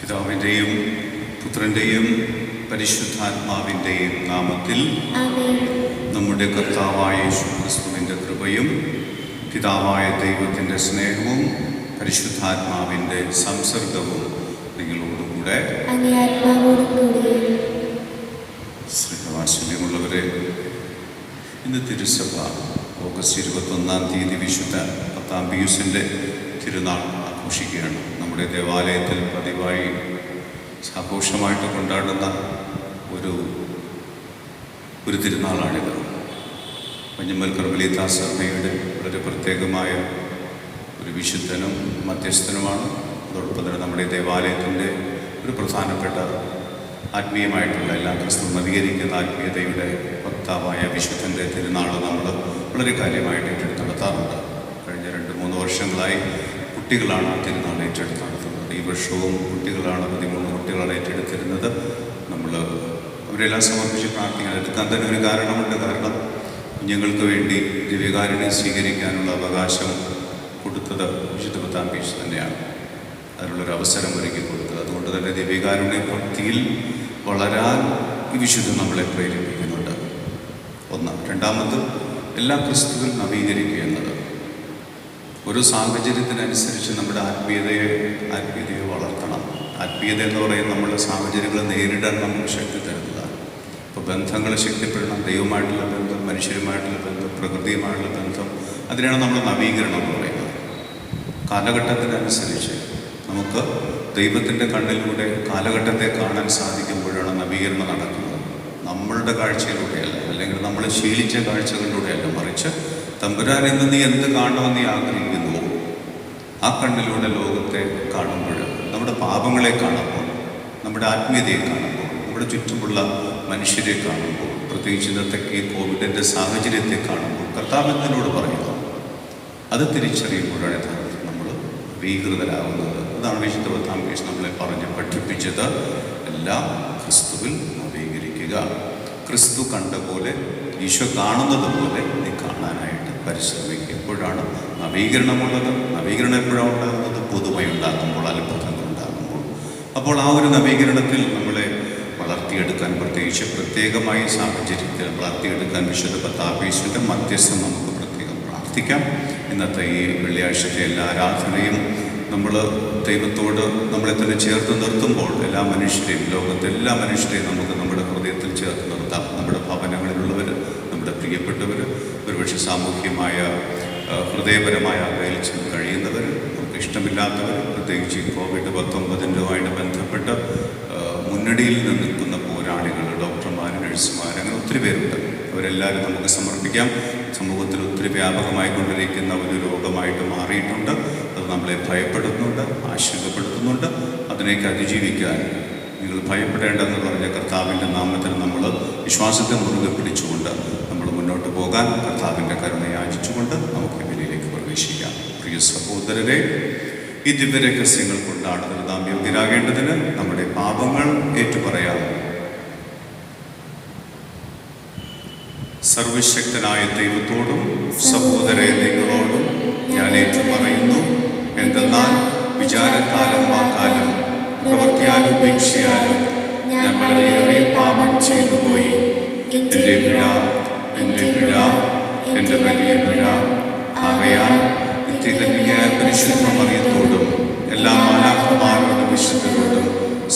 പിതാവിൻ്റെയും പുത്രൻ്റെയും പരിശുദ്ധാത്മാവിൻ്റെയും നാമത്തിൽ നമ്മുടെ കർത്താവായ യേശുക്രിസ്തുവിൻ്റെ കൃപയും പിതാവായ ദൈവത്തിൻ്റെ സ്നേഹവും പരിശുദ്ധാത്മാവിൻ്റെ സംസർഗവും നിങ്ങളോടുകൂടെ. സ്നേഹവാത്സല്യമുള്ളവരെ, ഇന്ന് തിരുസഭ ഓഗസ്റ്റ് 21 വിശുദ്ധ പത്താംപിയൂസിൻ്റെ തിരുനാൾ ആഘോഷിക്കുകയാണ്. നമ്മുടെ ദേവാലയത്തിൽ പതിവായി ആഘോഷമായിട്ട് കൊണ്ടാടുന്ന ഒരു തിരുനാളാണിത്. മഞ്ഞമ്മൽ കർമ്മലീത്ത സഭയുടെ വളരെ പ്രത്യേകമായ ഒരു വിശുദ്ധനും മധ്യസ്ഥനുമാണ്. അതോടൊപ്പം തന്നെ നമ്മുടെ ദേവാലയത്തിൻ്റെ ഒരു പ്രധാനപ്പെട്ട ആത്മീയമായിട്ടുള്ള എല്ലാ ക്രിസ്തുവും അധികരിക്കുന്ന ആത്മീയതയുടെ വക്താവായ വിശുദ്ധൻ്റെ തിരുനാൾ നമ്മൾ വളരെ കാര്യമായിട്ട് ഏറ്റെടുത്ത് നടത്താറുണ്ട്. കഴിഞ്ഞ 2-3 വർഷങ്ങളായി കുട്ടികളാണ് ആ തിരുനാൾ ഏറ്റെടുത്ത് നടത്തുന്നത്. ഈ വർഷവും കുട്ടികളാണ് 13 കുട്ടികളാണ് ഏറ്റെടുത്തിരുന്നത്. നമ്മൾ അവരെല്ലാം സമർപ്പിച്ച് പ്രാർത്ഥിക്കാൻ എടുക്കാൻ തന്നെ ഒരു കാരണമുണ്ട്. കാരണം കുഞ്ഞുങ്ങൾക്ക് വേണ്ടി ദിവ്യകാരുണ്യം സ്വീകരിക്കാനുള്ള അവകാശം കൊടുത്തത് വിശുദ്ധ പത്താംപിയൂസ് തന്നെയാണ്. അതിനുള്ളൊരു അവസരം ഒരുക്കി കൊടുത്തത്. അതുകൊണ്ട് തന്നെ ദിവ്യകാരുണ്യ ഭക്തിയിൽ വളരാൻ ഈ വിശുദ്ധം നമ്മളെ പ്രേരിപ്പിക്കുന്നുണ്ട്. ഒന്ന്. രണ്ടാമത്, എല്ലാ ക്രിസ്തുവിൽ നവീകരിക്കുക എന്നത് ഒരു സാഹചര്യത്തിനനുസരിച്ച് നമ്മുടെ ആത്മീയതയെ വളർത്തണം. ആത്മീയത എന്ന് പറയുന്നത് നമ്മുടെ സാഹചര്യങ്ങൾ നേരിടാൻ നമുക്ക് ശക്തി തരുന്നതാണ്. ഇപ്പോൾ ബന്ധങ്ങൾ ശക്തിപ്പെടണം. ദൈവമായിട്ടുള്ള ബന്ധം, മനുഷ്യരുമായിട്ടുള്ള ബന്ധം, പ്രകൃതിയുമായിട്ടുള്ള ബന്ധം, അതിനാണ് നമ്മൾ നവീകരണം എന്ന് പറയുന്നത്. കാലഘട്ടത്തിനനുസരിച്ച് നമുക്ക് ദൈവത്തിൻ്റെ കണ്ണിലൂടെ കാലഘട്ടത്തെ കാണാൻ സാധിക്കുമ്പോഴാണ് നവീകരണം നടക്കുന്നത്. നമ്മളുടെ കാഴ്ചയിലൂടെയല്ല, അല്ലെങ്കിൽ നമ്മൾ ശീലിച്ച കാഴ്ചകളിലൂടെയല്ല, മറിച്ച് തമ്പുരാൻ എന്ന് നീ എന്ത് കാണണമെന്ന് നീ ആഗ്രഹിക്കുന്നുവോ ആ കണ്ണിലൂടെ ലോകത്തെ കാണുമ്പോൾ, നമ്മുടെ പാപങ്ങളെ കാണുമ്പോൾ, നമ്മുടെ ആത്മീയതയെ കാണുമ്പോൾ, നമ്മുടെ ചുറ്റുമുള്ള മനുഷ്യരെ കാണുമ്പോൾ, പ്രത്യേകിച്ച് ഇന്നത്തെ ഈ കോവിഡിൻ്റെ സാഹചര്യത്തെ കാണുമ്പോൾ കർത്താവ് എന്നോട് പറയുന്നു. അത് തിരിച്ചറിയുമ്പോഴാണ് യഥാർത്ഥത്തിൽ നമ്മൾ നവീകൃതരാകുന്നത്. അതാണ് വിശുദ്ധ പത്താംപിയൂസ് നമ്മളെ പറഞ്ഞ് പഠിപ്പിച്ചത്. എല്ലാം ക്രിസ്തുവിൽ നവീകരിക്കുക. ക്രിസ്തു കണ്ട പോലെ, ഈശോ കാണുന്നത് പോലെ നീ കാണാനായിട്ട് പരിശ്രമിക്കുക. എപ്പോഴാണ് നവീകരണമുള്ളത്? നവീകരണം എപ്പോഴാണ് ഉണ്ടാകുന്നത്? പുതുമയുണ്ടാകുമ്പോൾ, അത്ഭുതങ്ങൾ ഉണ്ടാകുമ്പോൾ. അപ്പോൾ ആ ഒരു നവീകരണത്തിൽ നമ്മളെ വളർത്തിയെടുക്കാൻ, പ്രത്യേകിച്ച് പ്രത്യേകമായി സാഹചര്യത്തിൽ വളർത്തിയെടുക്കാൻ വിശുദ്ധ പത്താംപിയൂസിൻ്റെ മധ്യസ്ഥം നമുക്ക് പ്രത്യേകം പ്രാർത്ഥിക്കാം. ഇന്നത്തെ ഈ വെള്ളിയാഴ്ചത്തെ എല്ലാ ആരാധനയും നമ്മൾ ദൈവത്തോട് നമ്മളെ തന്നെ ചേർത്ത് നിർത്തുമ്പോൾ എല്ലാ മനുഷ്യരെയും, ലോകത്തെ എല്ലാ മനുഷ്യരെയും നമുക്ക് നമ്മുടെ ഹൃദയത്തിൽ ചേർത്ത് നിർത്താം. നമ്മുടെ ഭവനങ്ങളിലുള്ളവർ, നമ്മുടെ പ്രിയപ്പെട്ടവർ, ഒരുപക്ഷെ സാമൂഹ്യമായ ഹൃദയപരമായ അകയിൽ ചെന്ന് കഴിയുന്നവർ, നമുക്ക് ഇഷ്ടമില്ലാത്തവർ, പ്രത്യേകിച്ച് COVID-19 ബന്ധപ്പെട്ട് മുന്നണിയിൽ നിൽക്കുന്ന പോരാളികൾ, ഡോക്ടർമാർ, നഴ്സുമാർ, അങ്ങനെ ഒത്തിരി പേരുണ്ട്. അവരെല്ലാവരും നമുക്ക് സമർപ്പിക്കാം. സമൂഹത്തിൽ ഒത്തിരി വ്യാപകമായിക്കൊണ്ടിരിക്കുന്ന ഒരു രോഗമായിട്ട് മാറിയിട്ടുണ്ട്. അത് നമ്മളെ ഭയപ്പെടുത്തുന്നുണ്ട്, ആശങ്കപ്പെടുത്തുന്നുണ്ട്. അതിനേക്ക് അതിജീവിക്കാൻ നിങ്ങൾ ഭയപ്പെടേണ്ടെന്ന് പറഞ്ഞ കർത്താവിൻ്റെ നാമത്തിൽ നമ്മൾ വിശ്വാസത്തെ മുറുകെ പിടിച്ചുകൊണ്ട് നമ്മൾ മുന്നോട്ട് പോകാൻ കർത്താവിൻ്റെ കരുണ യാചിച്ചുകൊണ്ട് നമുക്ക് ബലിയിലേക്ക് പ്രവേശിക്കാം. പ്രിയ സഹോദരരെ, ഈ ദിവ്യരഹസ്യങ്ങൾ കൊണ്ടാണ് നാം യോഗ്യരാകേണ്ടതിന് നമ്മുടെ പാപങ്ങൾ ഏറ്റുപറയാം. സർവശക്തനായ ദൈവത്തോടും സഹോദര നിങ്ങളോടും ഞാൻ ഏറ്റുപറയുന്നു. എന്തെന്നാൽ വിചാരത്താലും വാക്കാലും പ്രവൃത്തിയാലും ഉപേക്ഷയാലും ഞാൻ വളരെയേറെ പാപം ചെയ്തു പോയി. എൻ്റെ പിഴ, എൻ്റെ പിഴ, എൻ്റെ വലിയ പിഴ. ആകയാൽ നിത്യകന്യകയായ പരിശുദ്ധ മറിയത്തോടും എല്ലാ മാലാഖമാരോടും വിശുദ്ധരോടും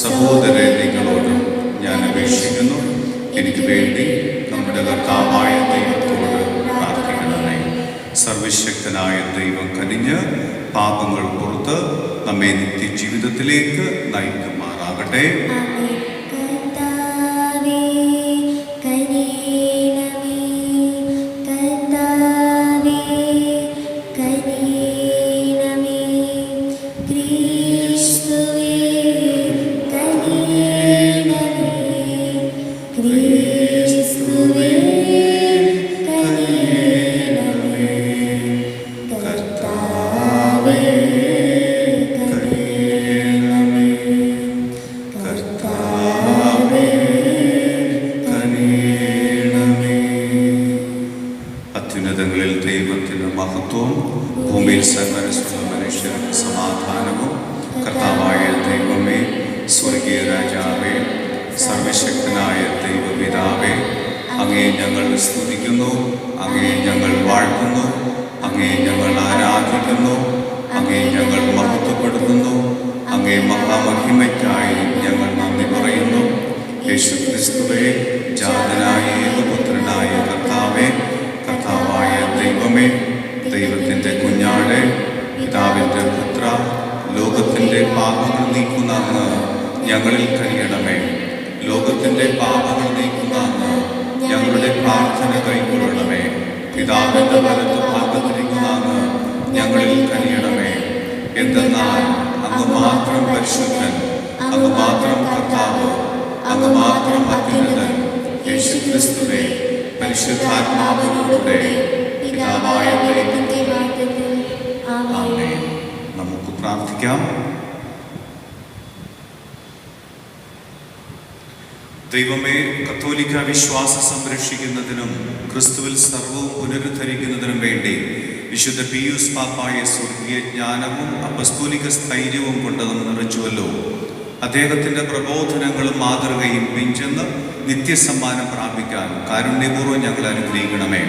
സഹോദര നിങ്ങളോടും ഞാൻ അപേക്ഷിക്കുന്നു, എനിക്ക് വേണ്ടി നമ്മുടെ കർത്താവായ ദൈവത്തോട് പ്രാർത്ഥിക്കണമേ. സർവ സർവശക്തനായ ദൈവം കനിഞ്ഞ് പാപങ്ങൾ പുറത്ത് നമ്മെ നിത്യജീവിതത്തിലേക്ക് നയിക്കുമാറാകട്ടെ. അത്യുന്നതങ്ങളിൽ ദൈവത്തിന് മഹത്വവും, ഭൂമിയിൽ സന്മനസ്സുള്ള മനുഷ്യർക്ക് സമാധാനവും. കർത്താവായ ദൈവമേ, സ്വർഗീയ രാജാവേ, സർവശക്തനായ ദൈവപിതാവേ, അങ്ങയെ ഞങ്ങൾ സ്തുതിക്കുന്നു, അങ്ങയെ ഞങ്ങൾ വാഴ്ത്തുന്നു, അങ്ങയെ ഞങ്ങൾ ആരാധിക്കുന്നു, അങ്ങയെ ഞങ്ങൾ മഹത്വപ്പെടുത്തുന്നു. അങ്ങയെ മഹാമഹിമയ്ക്കായി ഞങ്ങൾ നന്ദി പറയുന്നു. യേശുക്രിസ്തുവേ, ജാതനായ ഏകപുത്രനായ കർത്താവേ, കർത്താവായ ദൈവമേ, ദൈവത്തിൻ്റെ കുഞ്ഞാടെ, പിതാവിൻ്റെ പുത്ര, ലോകത്തിൻ്റെ പാപങ്ങൾ നീക്കുന്ന അങ്ങ് ഞങ്ങളിൽ കനിയണമേ. ലോകത്തിൻ്റെ പാപങ്ങൾ നീക്കുന്ന അങ്ങ് ഞങ്ങളുടെ പ്രാർത്ഥന കൈക്കൊള്ളണമേ. പിതാവിൻ്റെ വലത്ത് ഭാഗത്തിരിക്കുന്ന അങ്ങ് ഞങ്ങളിൽ കനിയണമേ. എന്തെന്നാൽ അങ്ങ് മാത്രം പരിശുദ്ധൻ, അങ്ങ് മാത്രം കർത്താവ്, അങ്ങ് മാത്രം അത്യുന്നതൻ. യേശുക്രിസ്തുവേ, പരിശുദ്ധാത്മാവിലൂടെ പിതാവായ ദൈവത്തിന്റെ നാമത്തിൽ ആമേൻ. നമുക്ക് പ്രാർത്ഥിക്കാം. ദൈവമേ, കത്തോലിക്ക വിശ്വാസം സംരക്ഷിക്കുന്നതിനും ക്രിസ്തുവിൽ സർവ്വവും പുനരുദ്ധരിക്കുന്നതിനും വേണ്ടി വിശുദ്ധ പീയൂസ് പാപ്പായെ സ്വർഗീയ ജ്ഞാനവും അപ്പസ്തോലിക സ്ഥൈര്യവും കൊണ്ട് നമ്മൾ നിറച്ചുവല്ലോ. അദ്ദേഹത്തിൻ്റെ പ്രബോധനങ്ങളും മാതൃകയും പിഞ്ചെന്ന് നിത്യസമ്മാനം പ്രാപിക്കാൻ കാരുണ്യപൂർവ്വം ഞങ്ങൾ അനുഗ്രഹിക്കണമേ.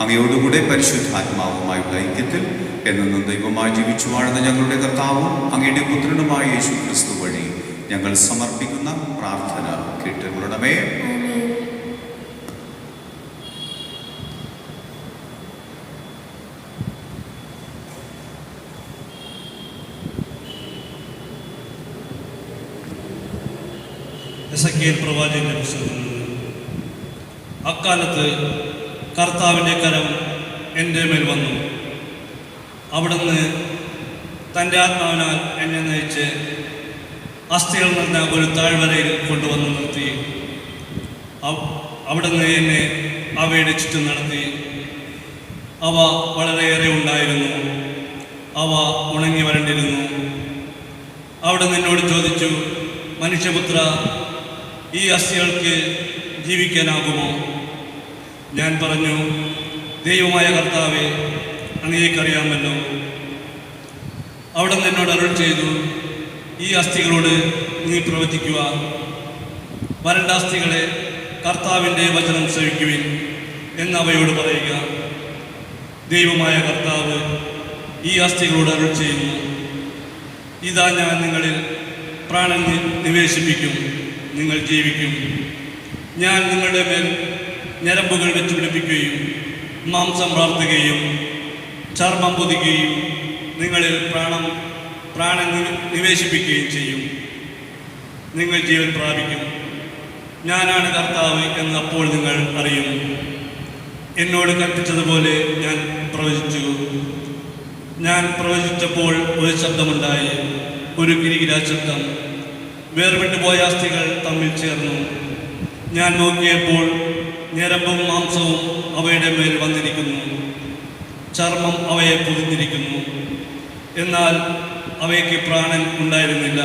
അങ്ങയോടുകൂടെ പരിശുദ്ധാത്മാവുമായുള്ള ഐക്യത്തിൽ എന്നും ദൈവമായി ജീവിച്ചു വാഴുന്ന ഞങ്ങളുടെ കർത്താവും അങ്ങയുടെ പുത്രനുമായ യേശു ക്രിസ്തു വഴി ഞങ്ങൾ സമർപ്പിക്കുന്ന പ്രാർത്ഥന കേട്ടുകൊള്ളണമേ. എസെക്കിയേൽ പ്രവാചകന്റെ പുസ്തകത്തിൽ അക്കാലത്ത് കർത്താവിൻ്റെ കരം എൻ്റെ മേൽ വന്നു. അവിടുന്ന് തൻ്റെ ആത്മാവിനാൽ എന്നെ നയിച്ച് അസ്ഥികൾ നിറഞ്ഞ ഒരു താഴ്വരയിൽ കൊണ്ടുവന്ന് നിർത്തി. അവിടുന്ന് എന്നെ അവയുടെ ചുറ്റും നടത്തി. അവ വളരെയേറെ ഉണ്ടായിരുന്നു, അവ ഉണങ്ങി വരണ്ടിരുന്നു. അവിടുന്ന് എന്നോട് ചോദിച്ചു, മനുഷ്യപുത്ര, ഈ അസ്ഥികൾക്ക് ജീവിക്കാനാകുമോ? ഞാൻ പറഞ്ഞു, ദൈവമായ കർത്താവേ, അങ്ങേക്കറിയാമല്ലോ. അവിടുന്ന് എന്നോട് അരുൾ ചെയ്തു, ഈ അസ്ഥികളോട് നീ പ്രവചിക്കുക. വരണ്ട അസ്ഥികളെ, കർത്താവിൻ്റെ വചനം ശ്രവിക്കുവിൻ എന്നവയോട് പറയുക. ദൈവമായ കർത്താവ് ഈ അസ്ഥികളോട് അരുൾ ചെയ്യുന്നു, ഇതാ ഞാൻ നിങ്ങളിൽ പ്രാണൻ നിവേശിപ്പിക്കും, നിങ്ങൾ ജീവിക്കും. ഞാൻ നിങ്ങളുടെ മേൽ ഞരമ്പുകൾ വെച്ച് പിടിപ്പിക്കുകയും മാംസം വളർത്തുകയും ചർമ്മം പൊതിക്കുകയും നിങ്ങളിൽ പ്രാണൻ നിവേശിപ്പിക്കുകയും ചെയ്യും. നിങ്ങൾ ജീവൻ പ്രാപിക്കും. ഞാനാണ് കർത്താവ് എന്ന് അപ്പോൾ നിങ്ങൾ അറിയും. എന്നോട് കൽപ്പിച്ചതുപോലെ ഞാൻ പ്രവചിച്ചു. ഞാൻ പ്രവചിച്ചപ്പോൾ ഒരു ശബ്ദമുണ്ടായി, ഒരു കിരികിരാ ശബ്ദം. വേർവിട്ടു പോയ അസ്ഥികൾ തമ്മിൽ ചേർന്നു. ഞാൻ നോക്കിയപ്പോൾ ഞരമ്പും മാംസവും അവയുടെ മേൽ വന്നിരിക്കുന്നു, ചർമ്മം അവയെ പൊതിഞ്ഞിരിക്കുന്നു, എന്നാൽ അവയ്ക്ക് പ്രാണൻ ഉണ്ടായിരുന്നില്ല.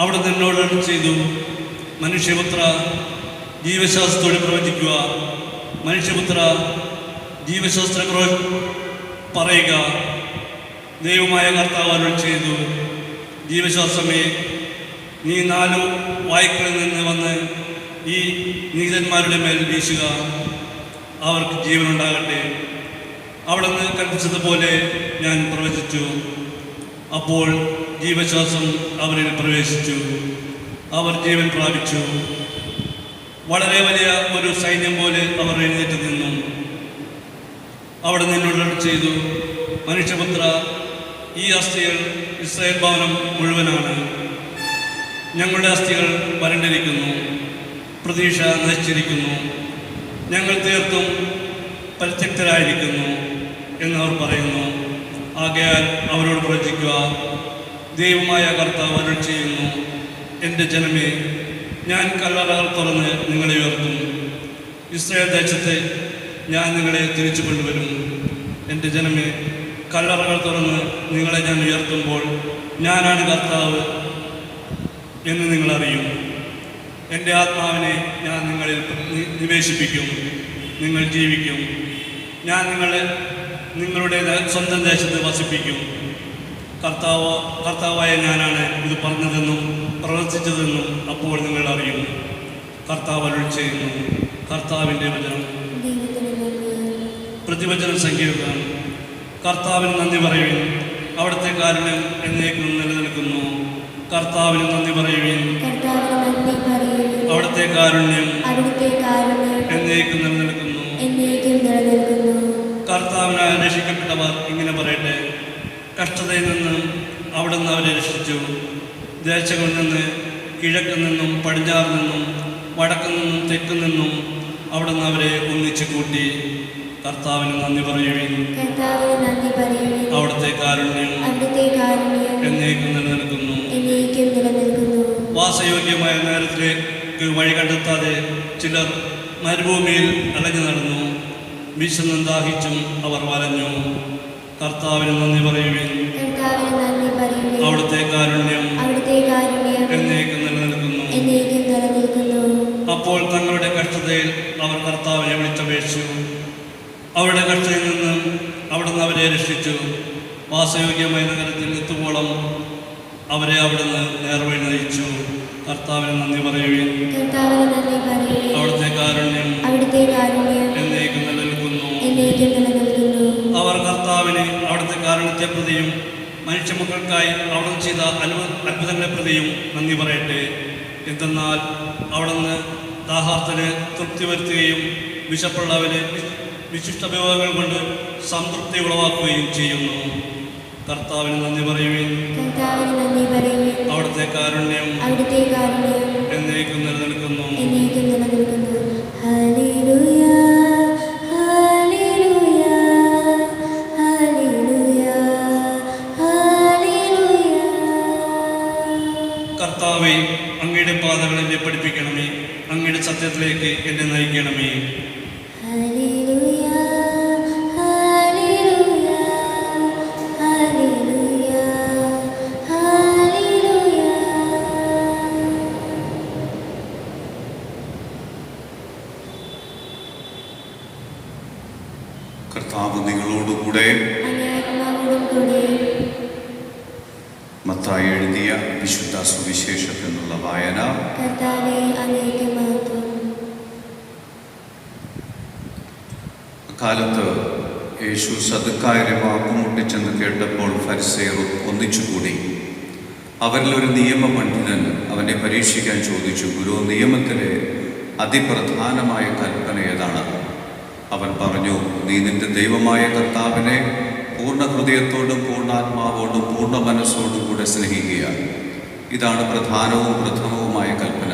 അവിടെ നിന്നോട് ചെയ്തു, മനുഷ്യപുത്ര, ജീവശാസ്ത്രത്തോട് പ്രവചിക്കുക. മനുഷ്യപുത്ര, ജീവശാസ്ത്ര പറയുക. ദൈവമായ കർത്താവ് അരുൾ ചെയ്തു, ജീവശാസ്ത്രമേ, നീ 4 വായ്ക്കളിൽ നിന്ന് വന്ന് ഈ നീതന്മാരുടെ മേൽ വീശുക, അവർക്ക് ജീവനുണ്ടാകട്ടെ. അവിടെ നിന്ന് കൽപ്പിച്ചതുപോലെ ഞാൻ പ്രവചിച്ചു. അപ്പോൾ ജീവശ്വാസം അവരിൽ പ്രവേശിച്ചു, അവർ ജീവൻ പ്രാപിച്ചു. വളരെ വലിയ ഒരു സൈന്യം പോലെ അവർ എഴുന്നേറ്റ് നിന്നു. അവിടെ നിന്നോട് ചെയ്തു, മനുഷ്യപുത്ര, ഈ അസ്ഥികൾ ഇസ്രായേൽ ഭവനം മുഴുവനാണ്. ഞങ്ങളുടെ അസ്ഥികൾ വരണ്ടിരിക്കുന്നു, പ്രതീക്ഷ നശിച്ചിരിക്കുന്നു, ഞങ്ങൾ തീർത്തും പരിത്യക്തരായിരിക്കുന്നു എന്നവർ പറയുന്നു. ആകയാൽ അവരോട് പ്രവചിക്കുക, ദൈവമായ കർത്താവ് അരുൾ ചെയ്യുന്നു, എൻ്റെ ജനമേ, ഞാൻ കല്ലറകൾ തുറന്ന് നിങ്ങളെ ഉയർത്തും. ഇസ്രായേൽ ദേശത്തെ ഞാൻ നിങ്ങളെ തിരിച്ചു കൊണ്ടുവരും. എൻ്റെ ജനമേ, കല്ലറകൾ തുറന്ന് നിങ്ങളെ ഞാൻ ഉയർത്തുമ്പോൾ ഞാനാണ് കർത്താവ് എന്ന് നിങ്ങളറിയും. എൻ്റെ ആത്മാവിനെ ഞാൻ നിങ്ങളിൽ നിവേശിപ്പിക്കും, നിങ്ങൾ ജീവിക്കും. ഞാൻ നിങ്ങളുടെ സ്വന്തം ദേശത്ത് വസിപ്പിക്കും. കർത്താവായ ഞാനാണ് ഇത് പറഞ്ഞതെന്നും പ്രവർത്തിച്ചതെന്നും അപ്പോൾ നിങ്ങൾ അറിയും. കർത്താവ് അരുൾ ചെയ്യുന്നു. കർത്താവിൻ്റെ വചനം. പ്രതിവചനം സങ്കീർത്തനം. കർത്താവിന് നന്ദി പറയുവിൻ, അവിടുത്തെ കാരുണ്യം എന്നേക്കും നിലനിൽക്കുന്നു. കർത്താവിന് നന്ദി പറയുവിൻ, അവിടുത്തെ കാരുണ്യം എന്നേക്കും നിലനിൽക്കുന്നു. കർത്താവിനാൽ രക്ഷിക്കപ്പെട്ടവർ ഇങ്ങനെ പറയട്ടെ, കഷ്ടതയിൽ നിന്നും അവിടുന്ന് അവരെ രക്ഷിച്ചു. ദേശങ്ങളിൽ നിന്ന്, കിഴക്കിൽ നിന്നും പടിഞ്ഞാറിൽ നിന്നും വടക്കിൽ നിന്നും തെക്കിൽ നിന്നും അവിടുന്ന് അവരെ ഒന്നിച്ചു കൂട്ടി. കർത്താവിന് നന്ദി പറയുവിൻ, അവിടുത്തെ കാരുണ്യം എന്നേക്കും നിലനിൽക്കുന്നു. വാസയോഗ്യമായ നേരത്തിലേക്ക് വഴി കണ്ടെത്താതെ ചിലർ മരുഭൂമിയിൽ അലഞ്ഞു നടന്നു. വിശന്നും ദാഹിച്ചും അവർ വലഞ്ഞു. കർത്താവിന് നന്ദി പറയുവിൻ, അവിടുത്തെ കാരുണ്യം എന്നേക്കും നിലനിൽക്കുന്നു. അപ്പോൾ തങ്ങളുടെ കഷ്ടതയിൽ അവർ കർത്താവിനെ വിളിച്ചപേക്ഷിച്ചു. അവരുടെ കഷ്ടതയിൽ നിന്നും അവിടുന്ന് അവരെ രക്ഷിച്ചു. വാസയോഗ്യമായ നഗരത്തിൽ എത്തുവോളം അവരെ അവിടുന്ന് നേർവഴി നയിച്ചു. കർത്താവിന് നന്ദി പറയുവിൻ, അവിടുത്തെ കാരുണ്യം എന്നേക്കും നിലനിൽക്കുന്നു. അവർ കർത്താവിന് അവിടുത്തെ കാരുണ്യത്തെ പ്രതിയും മനുഷ്യമക്കൾക്കായി അവിടുന്ന് ചെയ്ത അത്ഭുതങ്ങളെ പ്രതിയും നന്ദി പറയട്ടെ. എന്തെന്നാൽ അവിടുന്ന് ദാഹാർത്തന് തൃപ്തി വരുത്തുകയും വിശപ്പുള്ളവന് വിശിഷ്ട വിഭവങ്ങൾ കൊണ്ട് സംതൃപ്തി ഉളവാക്കുകയും ചെയ്യുന്നു. കർത്താവിന് നന്ദി പറയുവിൻ, അവിടുത്തെ കാരുണ്യം എന്നേക്കും നിലനിൽക്കുന്നു. കർത്താവേ, അങ്ങയുടെ പാതകൾ എന്നെ പഠിപ്പിക്കണമേ, അങ്ങയുടെ സത്യത്തിലേക്ക് എന്നെ നയിക്കണമേ. കർത്താവ് നിങ്ങളോടുകൂടെ. മത്തായി എഴുതിയ വിശുദ്ധ സുവിശേഷത്തിൽ നിന്നുള്ള വായന. അക്കാലത്ത് യേശു സദുക്കായരെ വാക്കുമുട്ടിച്ചെന്ന് കേട്ടപ്പോൾ ഫരിസേയർ ഒന്നിച്ചുകൂടി. അവരിലൊരു നിയമപണ്ഡിതൻ അവനെ പരീക്ഷിക്കാൻ ചോദിച്ചു, ഗുരു, നിയമത്തിലെ അതിപ്രധാനമായ കൽപ്പന ഏതാണ്? അവൻ പറഞ്ഞു, നീ നിന്റെ ദൈവമായ കർത്താവിനെ പൂർണ്ണ ഹൃദയത്തോടും പൂർണ്ണാത്മാവോടും പൂർണ്ണ മനസ്സോടും കൂടെ സ്നേഹിക്കുക. ഇതാണ് പ്രധാനവും പ്രഥമവുമായ കൽപ്പന.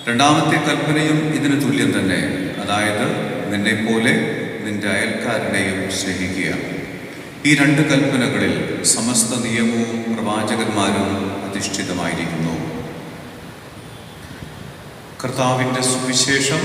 രണ്ടാമത്തെ കൽപ്പനയും ഇതിന് തുല്യം തന്നെ, അതായത് നിന്നെപ്പോലെ നിന്റെ അയൽക്കാരനെയും സ്നേഹിക്കുക. ഈ രണ്ട് കൽപ്പനകളിൽ സമസ്ത നിയമവും പ്രവാചകന്മാരും അധിഷ്ഠിതമായിരിക്കുന്നു. കർത്താവിൻ്റെ സുവിശേഷം.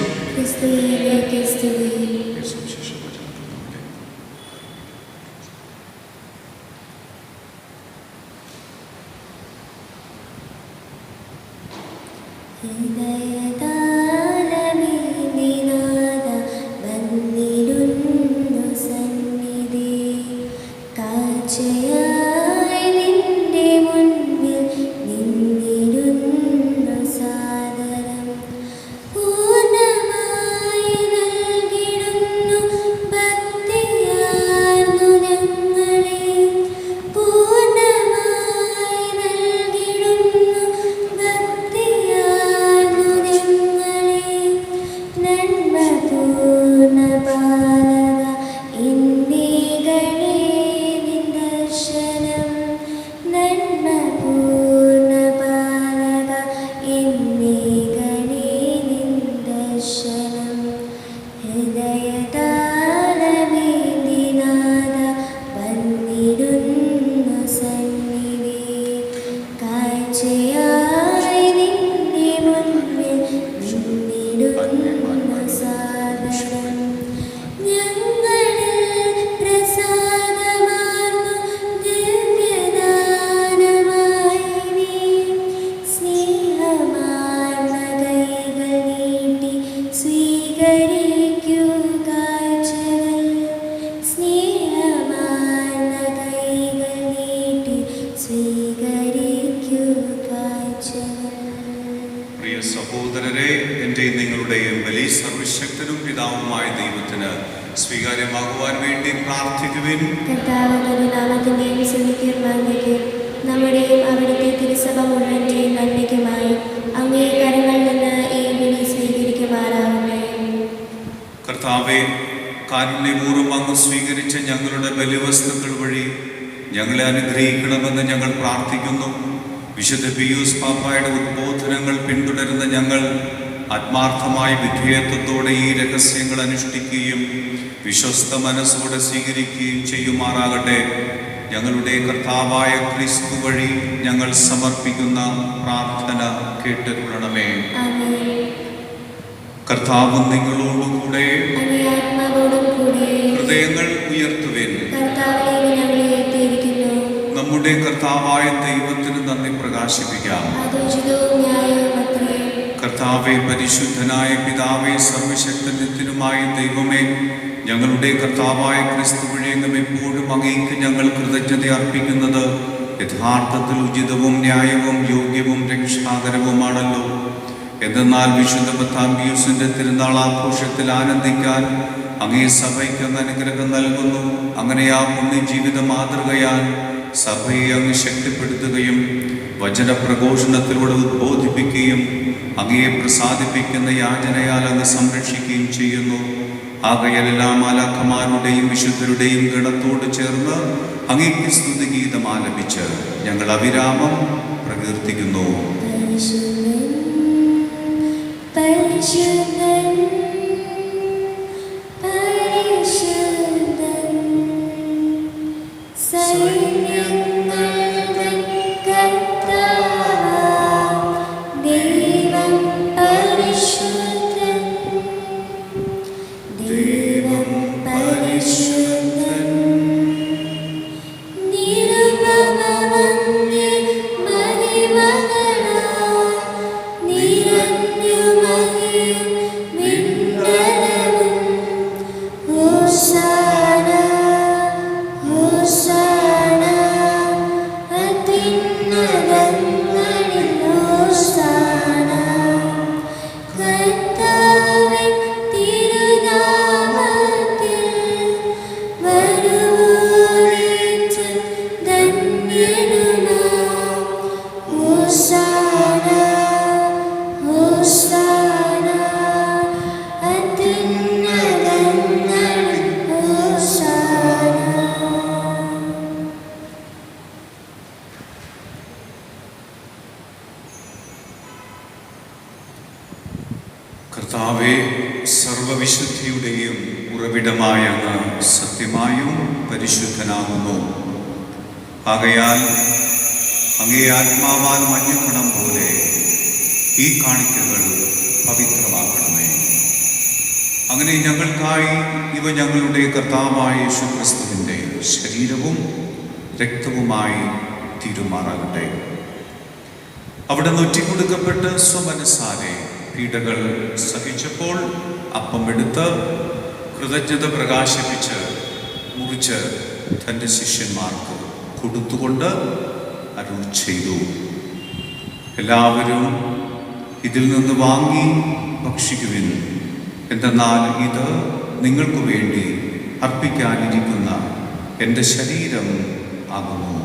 സ്വീകാര്യമാകുവാൻ വേണ്ടി പ്രാർത്ഥിക്കുവിൻ. കർത്താവ് തന്റെ നാമത്തിന്റെയും സ്തുതിക്കും മാന്യതയ്ക്കും നമ്മുടെയും അവിടുത്തെ തിരുസഭ മുഴുവന്റെയും നന്മയ്ക്കുമായി അങ്ങേ കരങ്ങളിൽ നിന്ന് ഈ ബലി സ്വീകരിക്കുമാറാകട്ടെ. കർത്താവേ, കാരുണ്യപൂർവ്വം അങ്ങ് സ്വീകരിച്ച ഞങ്ങളുടെ ബലിവസ്തുക്കൾ വഴി ഞങ്ങളെ അനുഗ്രഹിക്കണമെന്ന് ഞങ്ങൾ പ്രാർത്ഥിക്കുന്നു. വിശുദ്ധ പിയൂസ് പാപ്പായുടെ ഉദ്ബോധനങ്ങൾ പിന്തുടരുന്ന ഞങ്ങൾ ആത്മാർത്ഥമായ വിധേയത്വത്തോടെ ഈ രഹസ്യങ്ങൾ അനുഷ്ഠിക്കുകയും വിശ്വസ്ത മനസ്സോടെ സ്വീകരിക്കുകയും ചെയ്യുമാറാകട്ടെ. ഞങ്ങളുടെ കർത്താവായ ക്രിസ്തു വഴി ഞങ്ങൾ സമർപ്പിക്കുന്ന പ്രാർത്ഥന കേട്ടുകൊള്ളണമേ. കർത്താവ് നിങ്ങളോടുകൂടെ, ഹൃദയങ്ങൾ ഉയർത്തുവിൻ. നമ്മുടെ കർത്താവായ ദൈവത്തിന് നന്ദി പ്രകാശിപ്പിക്കാം. കർത്താവേ, പരിശുദ്ധനായ പിതാവേ, സർവശക്തനുമായ ദൈവമേ, ഞങ്ങളുടെ കർത്താവായ ക്രിസ്തു വഴിയെങ്ങും എപ്പോഴും അങ്ങേക്ക് ഞങ്ങൾ കൃതജ്ഞത അർപ്പിക്കുന്നത് യഥാർത്ഥത്തിൽ ഉചിതവും ന്യായവും യോഗ്യവും രക്ഷാകരവുമാണല്ലോ. എന്നാൽ വിശുദ്ധ പത്താംബിയൂസിന്റെ തിരുനാൾ ആഘോഷത്തിൽ ആനന്ദിക്കാൻ അങ്ങേ സഭയ്ക്ക് അങ്ങ് അനുഗ്രഹം നൽകുന്നു. അങ്ങനെ ആ പുണ്യജീവിത മാതൃകയാൽ സഭയെ അങ്ങ് ശക്തിപ്പെടുത്തുകയും വചനപ്രഘോഷണത്തിലൂടെ ഉദ്ബോധിപ്പിക്കുകയും അങ്ങയെ പ്രസാദിപ്പിക്കുന്ന യാചനയാൽ അങ്ങ് സംരക്ഷിക്കുകയും ചെയ്യുന്നു. ആകയാൽ എല്ലാ മാലാഖമാരുടെയും വിശുദ്ധരുടെയും ഗണത്തോട് ചേർന്ന് അങ്ങേക്ക് സ്തുതിഗീതം ആലപിച്ച് ഞങ്ങൾ അവിരാമം പ്രകീർത്തിക്കുന്നു. കർത്താവേ, സർവവിശുദ്ധിയുടെയും ഉറവിടമായ അങ്ങ് സത്യമായും പരിശുദ്ധനാകുന്നു. ആകയാൽ അങ്ങേ ആത്മാവാൽ മഞ്ഞുകണം പോലെ ഈ കാണിക്കകൾ പവിത്രമാക്കണമേ. അങ്ങനെ ഞങ്ങൾക്കായി ഇവ ഞങ്ങളുടെ കർത്താവായ യേശുക്രിസ്തുവിൻ്റെ ശരീരവും രക്തവുമായി തീരുമാറാകട്ടെ. അവിടെ ഒറ്റിക്കൊടുക്കപ്പെട്ട് സ്വമനസാലെ പീഡകൾ സഹിച്ചപ്പോൾ അപ്പം എടുത്ത് കൃതജ്ഞത പ്രകാശിപ്പിച്ച് മുറിച്ച് തൻ്റെ ശിഷ്യന്മാർക്ക് കൊടുത്തുകൊണ്ട് അരുൾ ചെയ്തു, എല്ലാവരും ഇതിൽ നിന്ന് വാങ്ങി ഭക്ഷിക്കുവിൻ. എന്തെന്നാൽ ഇത് നിങ്ങൾക്ക് വേണ്ടി അർപ്പിക്കാനിരിക്കുന്ന എൻ്റെ ശരീരം ആകുന്നു.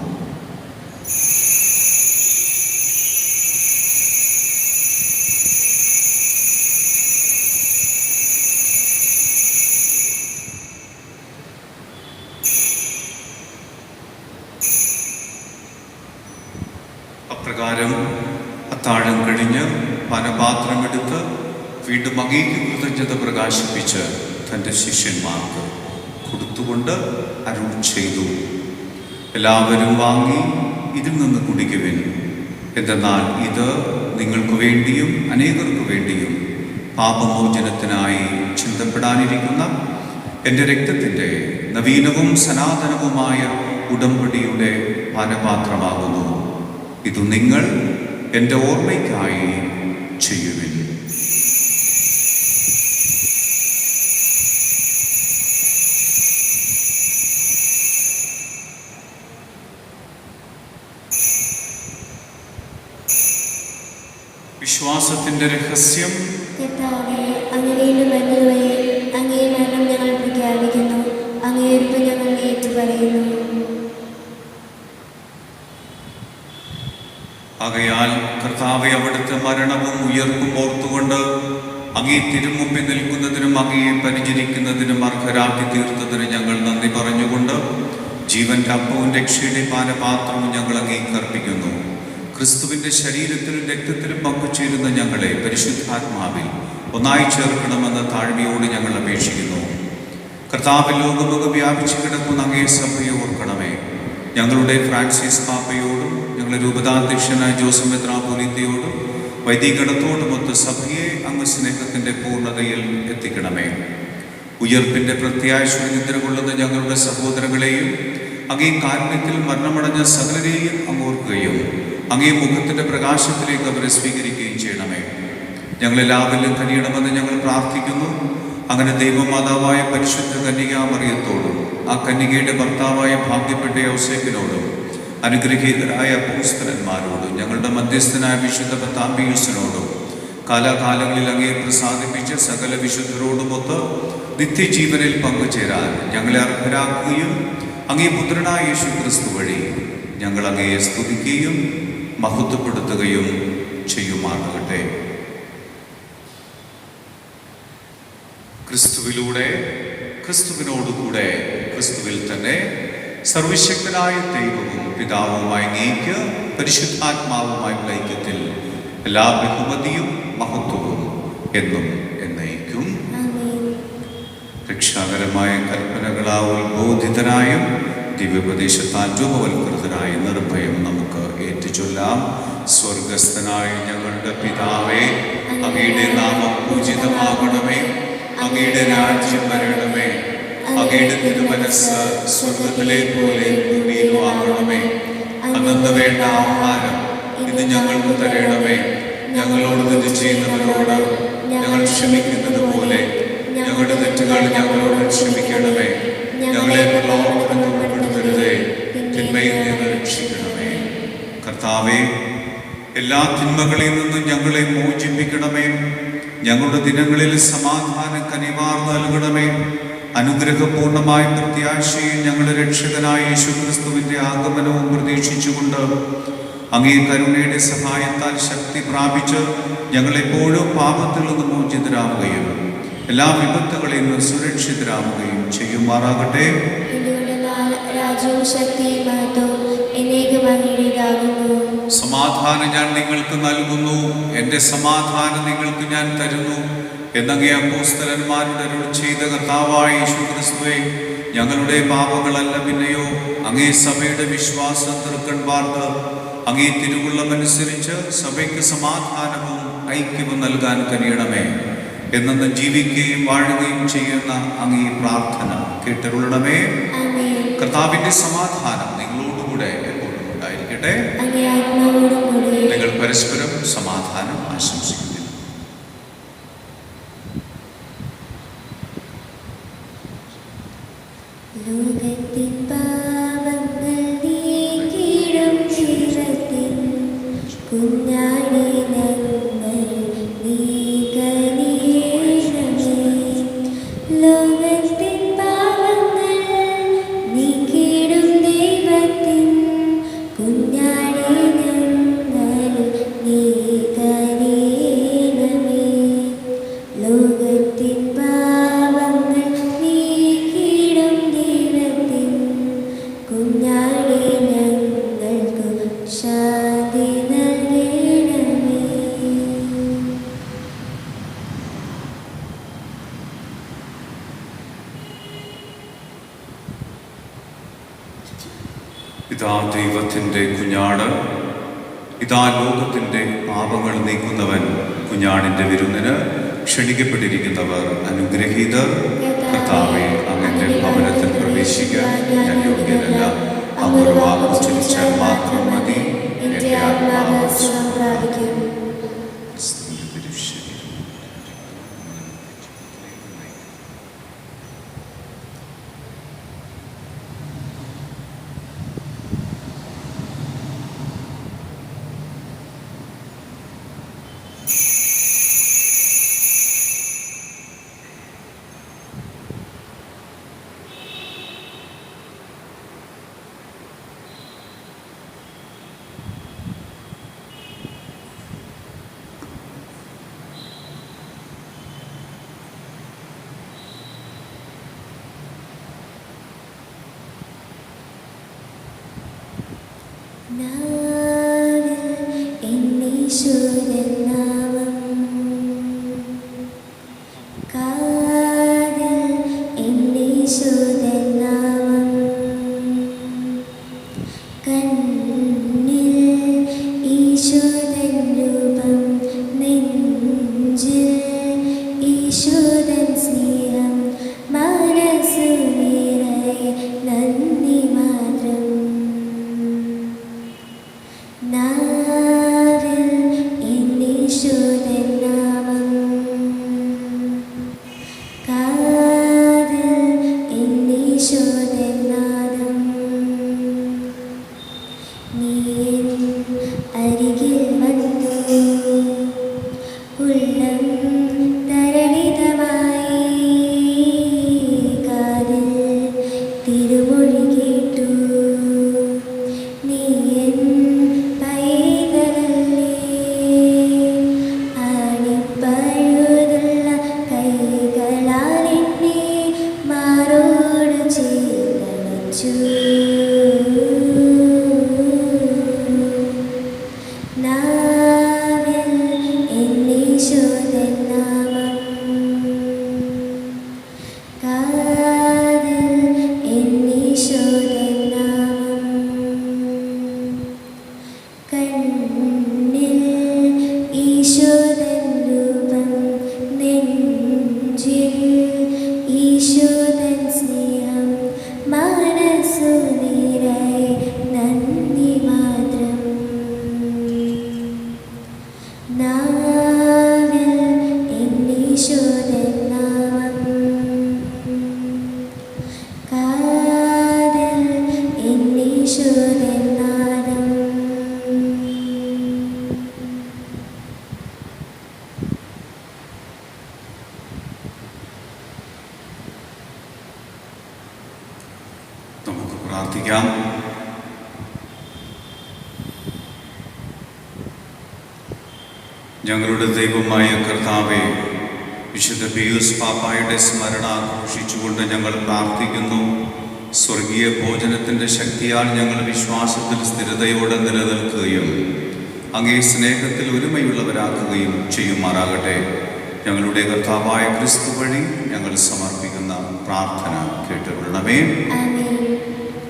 അപ്രകാരം അത്താഴം കഴിഞ്ഞ് പാനപാത്രമെടുത്ത് വീണ്ടും അങ്ങേക്ക് കൃതജ്ഞത പ്രകാശിപ്പിച്ച് തൻ്റെ ശിഷ്യന്മാർക്ക് കൊടുത്തുകൊണ്ട് അരുൾ ചെയ്തു, എല്ലാവരും വാങ്ങി ഇതിൽ നിന്ന് കുടിക്കുവിൻ. എന്തെന്നാൽ ഇത് നിങ്ങൾക്ക് വേണ്ടിയും അനേകർക്ക് വേണ്ടിയും പാപമോചനത്തിനായി ചിന്തപ്പെടാനിരിക്കുന്ന എൻ്റെ രക്തത്തിൻ്റെ നവീനവും സനാതനവുമായ ഉടമ്പടിയുടെ പാനപാത്രമാകുന്നു. ഇത് നിങ്ങൾ എൻ്റെ ഓർമ്മയ്ക്കായി ചെയ്യുവിൻ. വിശ്വാസത്തിൻ്റെ രഹസ്യം. കർത്താവേ, അങ്ങ് വീണ്ടും വരുന്നതുവരെ അങ്ങേ മരണം ഞങ്ങൾ പ്രഖ്യാപിക്കുന്നു. അങ്ങേ ഉറപ്പ് ഞങ്ങൾ ഏറ്റുപറയുന്നു. ആകയാൽ കർത്താവെ, അവിടുത്തെ മരണവും ഉയർപ്പും ഓർത്തുകൊണ്ട് അങ്ങേ തിരുമുമ്പിൽ നിൽക്കുന്നതിനും അങ്ങയെ പരിചരിക്കുന്നതിനും അർഹരാക്കി തീർത്തതിന് ഞങ്ങൾ നന്ദി പറഞ്ഞുകൊണ്ട് ജീവന്റെ അപ്പവും രക്ഷയുടെ പാനപാത്രവും ഞങ്ങൾ അങ്ങേക്ക് അർപ്പിക്കുന്നു. ക്രിസ്തുവിന്റെ ശരീരത്തിലും രക്തത്തിലും പങ്കുചേരുന്ന ഞങ്ങളെ പരിശുദ്ധാത്മാവിൽ ഒന്നായി ചേർക്കണമെന്ന് താഴ്മയോട് ഞങ്ങൾ അപേക്ഷിക്കുന്നു. കർത്താവിൽ ലോകമൊക്കെ വ്യാപിച്ചു കിടക്കുന്ന അങ്ങേ സഭയെ ഓർക്കണമേ. ഞങ്ങളുടെ ഫ്രാൻസിസ് പാപ്പയോടും ഞങ്ങളുടെ രൂപതാധ്യക്ഷനായ ജോസഫ് മെത്രാപ്പോലീത്തയോടും വൈദികഗണത്തോടുമൊത്ത് സഭയെ അങ്ങ് സ്നേഹത്തിൻ്റെ പൂർണ്ണതയിൽ എത്തിക്കണമേ. ഉയർപ്പിൻ്റെ പ്രത്യാശയിൽ നിദ്ര കൊള്ളുന്ന ഞങ്ങളുടെ സഹോദരങ്ങളെയും അങ്ങേ കാരുണ്യത്തിൽ മരണമടഞ്ഞ സകലരെയും അങ്ങ് ഓർക്കുകയും അങ്ങേ മുഖത്തിൻ്റെ പ്രകാശത്തിലേക്ക് അവരെ സ്വീകരിക്കുകയും ചെയ്യണമേ. ഞങ്ങളെല്ലാവരിലും കനിയണമെന്ന് ഞങ്ങൾ പ്രാർത്ഥിക്കുന്നു. അങ്ങനെ ദൈവമാതാവായ പരിശുദ്ധ കന്യകാമറിയത്തോടും ആ കന്യകയുടെ ഭർത്താവായ ഭാഗ്യപ്പെട്ട യോസേഫിനോടും അനുഗ്രഹീതരായ അപ്പോസ്തലന്മാരോടും ഞങ്ങളുടെ മധ്യസ്ഥനായ വിശുദ്ധ പത്താമ്പിയൂസിനോടും കാലാകാലങ്ങളിൽ അങ്ങേ പ്രസാദിപ്പിച്ച സകല വിശുദ്ധരോടുമൊത്ത് നിത്യജീവനിൽ പങ്കുചേരാൻ ഞങ്ങളെ അർഹരാക്കുകയും അങ്ങേ പുത്രനായ യേശു ക്രിസ്തു വഴി ഞങ്ങൾ അങ്ങയെ സ്തുതിക്കുകയും മഹത്വപ്പെടുത്തുകയും ചെയ്യുമാറാകട്ടെ. ക്രിസ്തുവിലൂടെ, ക്രിസ്തുവിനോടുകൂടെ, ക്രിസ്തുവിൽ തന്നെ സർവശക്തനായ ദൈവവും പിതാവുമായ അങ്ങേക്ക് പരിശുദ്ധാത്മാവുമായ ഐക്യത്തിൽ എല്ലാ ബഹുമതിയും മഹത്വവും എന്നും എന്നേക്കും. രക്ഷാകരമായ കൽപ്പനകളാൽ ഉത്ബോധിതനായും ദിവ്യോപദേശത്താൽ രൂപവൽകൃതനായ നിർഭയം നമുക്ക് ഏറ്റുചൊല്ലാം. സ്വർഗസ്ഥനായ ഞങ്ങളുടെ പിതാവേ, അങ്ങയുടെ നാമം പൂജിതമാകണമേ. അങ്ങയുടെ രാജ്യം വരണമേ. അങ്ങയുടെ തിരുമനസ്സ് സ്വർഗത്തിലെ പോലെ ഭൂമിയിലും ആകണമേ. അന്നന്ന് വേണ്ട ആഹാരം ഇന്ന് ഞങ്ങൾക്ക് തരണമേ. ഞങ്ങളോട് തെറ്റ് ചെയ്യുന്നവരോട് ഞങ്ങൾ ക്ഷമിക്കുന്നത് പോലെ ഞങ്ങളുടെ തെറ്റുകൾ ഞങ്ങളോട് ക്ഷമിക്കണമേ. ഞങ്ങളെ പ്രലോഭനത്തിൽ ഉൾപ്പെടുത്തരുതേ, തിന്മയിൽ നിന്ന് രക്ഷിക്കണമേ. കർത്താവേ, എല്ലാ തിന്മകളിൽ നിന്നും ഞങ്ങളെ മോചിപ്പിക്കണമേ. ഞങ്ങളുടെ ദിനങ്ങളിൽ സമാധാനം കനിവാർന്ന് നൽകണമേ. അനുഗ്രഹപൂർണമായ പ്രത്യാശയും ഞങ്ങളുടെ രക്ഷകനായ യേശുക്രിസ്തുവിന്റെ ആഗമനവും പ്രതീക്ഷിച്ചുകൊണ്ട് അങ്ങേ കരുണയുടെ സഹായത്താൽ ശക്തി പ്രാപിച്ച് ഞങ്ങളെപ്പോഴും പാപത്തിൽ നിന്ന് മോചിതരാവുകയും എല്ലാ വിപത്തുകളിൽ നിന്ന് സുരക്ഷിതരാവുകയും ചെയ്യുമാറാകട്ടെ. സമാധാനം ഞാൻ നിങ്ങൾക്ക് നൽകുന്നു, എൻ്റെ സമാധാനം നിങ്ങൾക്ക് ഞാൻ തരുന്നു എന്നങ്ങേ അപ്പോസ്തലന്മാരുടെ അരുളി ചെയ്ത കർത്താവായ യേശുക്രിസ്തുവേ, ഞങ്ങളുടെ പാപങ്ങളല്ല പിന്നെയോ അങ്ങേ സഭയുടെ വിശ്വാസം തൃക്കൺ വാർത്ത് അങ്ങേ തിരുവുള്ളമനുസരിച്ച് സഭയ്ക്ക് സമാധാനവും ഐക്യവും നൽകാൻ കഴിയണമേ. എന്നും ജീവിക്കുകയും വാഴുകയും ചെയ്യുന്ന അങ്ങേ പ്രാർത്ഥന കേട്ടരുളണമേ. കർത്താവിന്റെ സമാധാനം നിങ്ങളോടുകൂടെ എപ്പോഴും ഉണ്ടായിരിക്കട്ടെ. നിങ്ങൾ പരസ്പരം സമാധാനം ആശംസിക്കുന്നു. ലോകത്തിൻ പാപങ്ങൾ നീക്കിടും ദൈവത്തിൻ കുഞ്ഞാടി ഞങ്ങൾ നീ കനിയണമേ. ലോകത്തിൻ പാപങ്ങൾ നീക്കിടും ദൈവത്തിൻ കുഞ്ഞാടി ഞങ്ങൾ നീ കനിയണമേ. ലോകത്തിൻ പാപങ്ങൾ നീക്കിടും ദൈവത്തിൻ കുഞ്ഞാടി ഞങ്ങൾക്ക് ശാന്തി നൽകണമേ. ഇതാ ദൈവത്തിൻ്റെ കുഞ്ഞാട്, ഇതാ ലോകത്തിൻ്റെ പാപങ്ങൾ നീക്കുന്നവൻ. കുഞ്ഞാടിൻ്റെ വിരുന്നിന് ക്ഷണിക്കപ്പെട്ടിരിക്കുന്നവർ അനുഗ്രഹീതർ. കർത്താവേ, അങ്ങന്റെ ഭവനത്തിൽ പ്രവേശിക്കാൻ ഞാൻ യോഗ്യനല്ല. അങ്ങൊരു വാക്ക് ഉച്ചരിച്ചാൽ മാത്രം മതി, എൻ്റെ ആത്മാവ് സുഖം പ്രാപിക്കും. നമുക്ക് പ്രാർത്ഥിക്കാം. ഞങ്ങളുടെ ദൈവമായ കർത്താവേ, വിശുദ്ധ പീയൂസ് പാപ്പായുടെ സ്മരണ ആഘോഷിച്ചുകൊണ്ട് ഞങ്ങൾ പ്രാർത്ഥിക്കുന്നു. സ്വർഗീയ ഭോജനത്തിൻ്റെ ശക്തിയാൽ ഞങ്ങൾ വിശ്വാസത്തിൽ സ്ഥിരതയോടെ നിലനിൽക്കുകയും അങ്ങേ സ്നേഹത്തിൽ ഒരുമയുള്ളവരാക്കുകയും ചെയ്യുമാറാകട്ടെ. ഞങ്ങളുടെ കർത്താവായ ക്രിസ്തു വഴി ഞങ്ങൾ സമർപ്പിക്കുന്ന പ്രാർത്ഥന കേട്ടുകൊള്ളണമേ.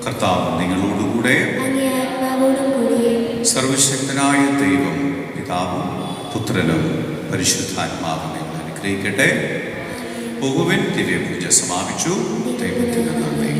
കർത്താവ് നിങ്ങളോടുകൂടെ. സർവശക്തനായ ദൈവം പിതാവും പുത്രനും പരിശുദ്ധാത്മാവും നിങ്ങളെ അനുഗ്രഹിക്കട്ടെ. പോകുവിൻ. ദിവ്യപൂജ സമാപിച്ചു. ദൈവത്തിന് നന്ദി.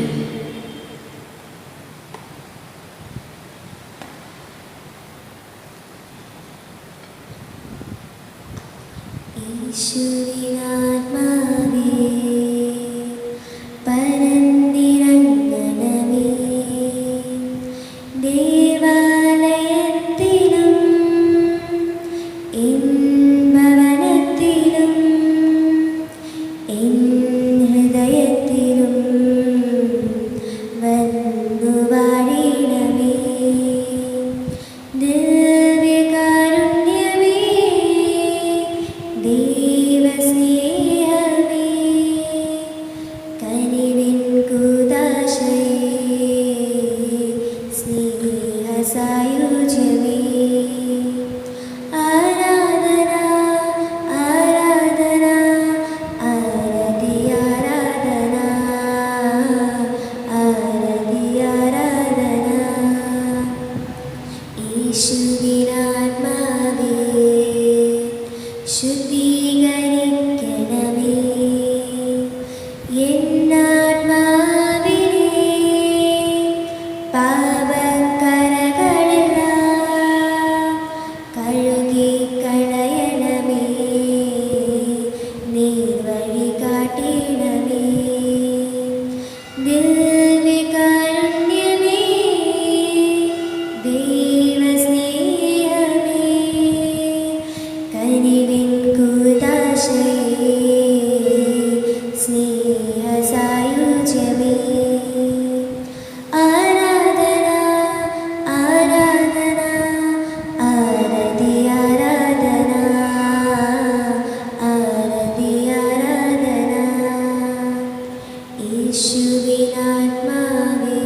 യേശുവിനാത്മാവേ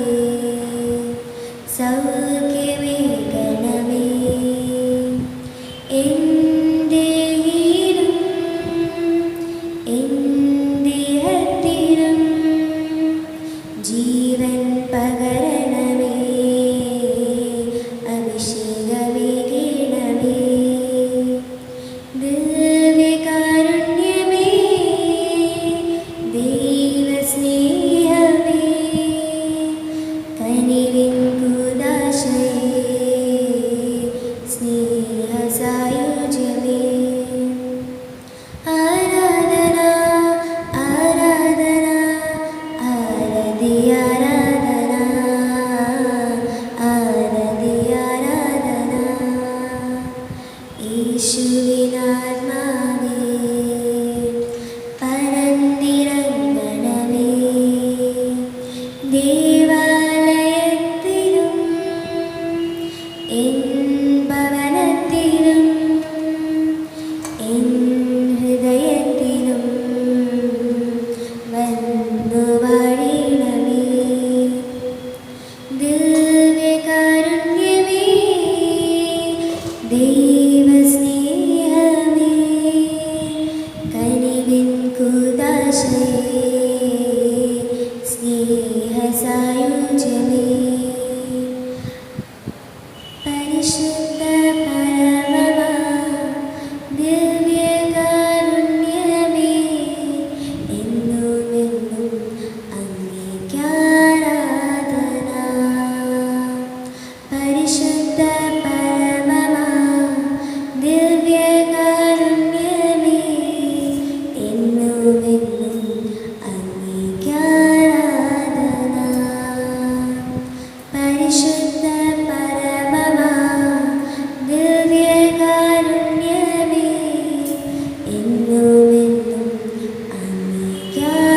സൗഖ്യമേ ജീവൻ പകരണമേ, അഭിഷേകമേകണമേ. ദിവ്യകാരുണ്യമേ, ദൈവസ്നേഹമേ, കനിവിൻ കൂദാശയേ, സ്നേഹസായുജ്യമേ. ആരാധന ആരാധന ആരതി ആരാധന ആരതി ആരാധന. യേശുവിനാത്മാവേ പരന്നിറങ്ങണമേ, ദേവാലയത്തിലും എൻ ഭവനത്തിലും എൻ ഹൃദയത്തിലും വന്നു വാഴണമേ. ദിവ്യകാരുണ്യമേ, ദൈവസ്നേഹമേ, കനിവിൻ കൂദാശയേ, സ്നേഹസായുജ്യമേ. പരിശുദ്ധ പരമമാ ദിവ്യകാരുണ്യമേ, എന്നുമെന്നും അങ്ങേയ്ക്കാരാധന. പരിശുദ്ധ പരമമാ ദിവ്യകാരുണ്യമേ, എന്നുമെന്നും അങ്ങേയ്ക്കാരാധന. പരിശുദ്ധ പരമമാ ദിവ്യകാരുണ്യമേ, എന്നുമെന്നും അങ്ങേയ്ക്കാരാധന.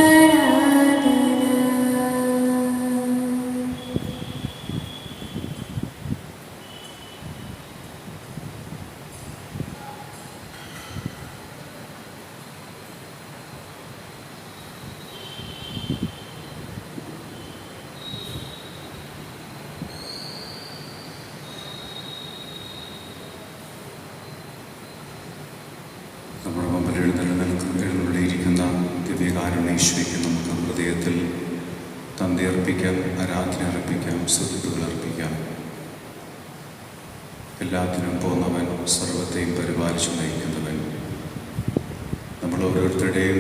നമ്മുടെ മുമ്പിൽ എഴുന്നള്ളിയിരിക്കുന്ന ദിവ്യകാരുണ്യ ഈശോയ്ക്ക് നമുക്ക് ഹൃദയത്തിൽ തന്തി അർപ്പിക്കാം, ആരാധന അർപ്പിക്കാം, സ്തുതികൾ അർപ്പിക്കാം. എല്ലാത്തിനും പോന്നവൻ, സർവത്തെയും പരിപാലിച്ചു നയിക്കുന്നവൻ, നമ്മൾ ഓരോരുത്തരുടെയും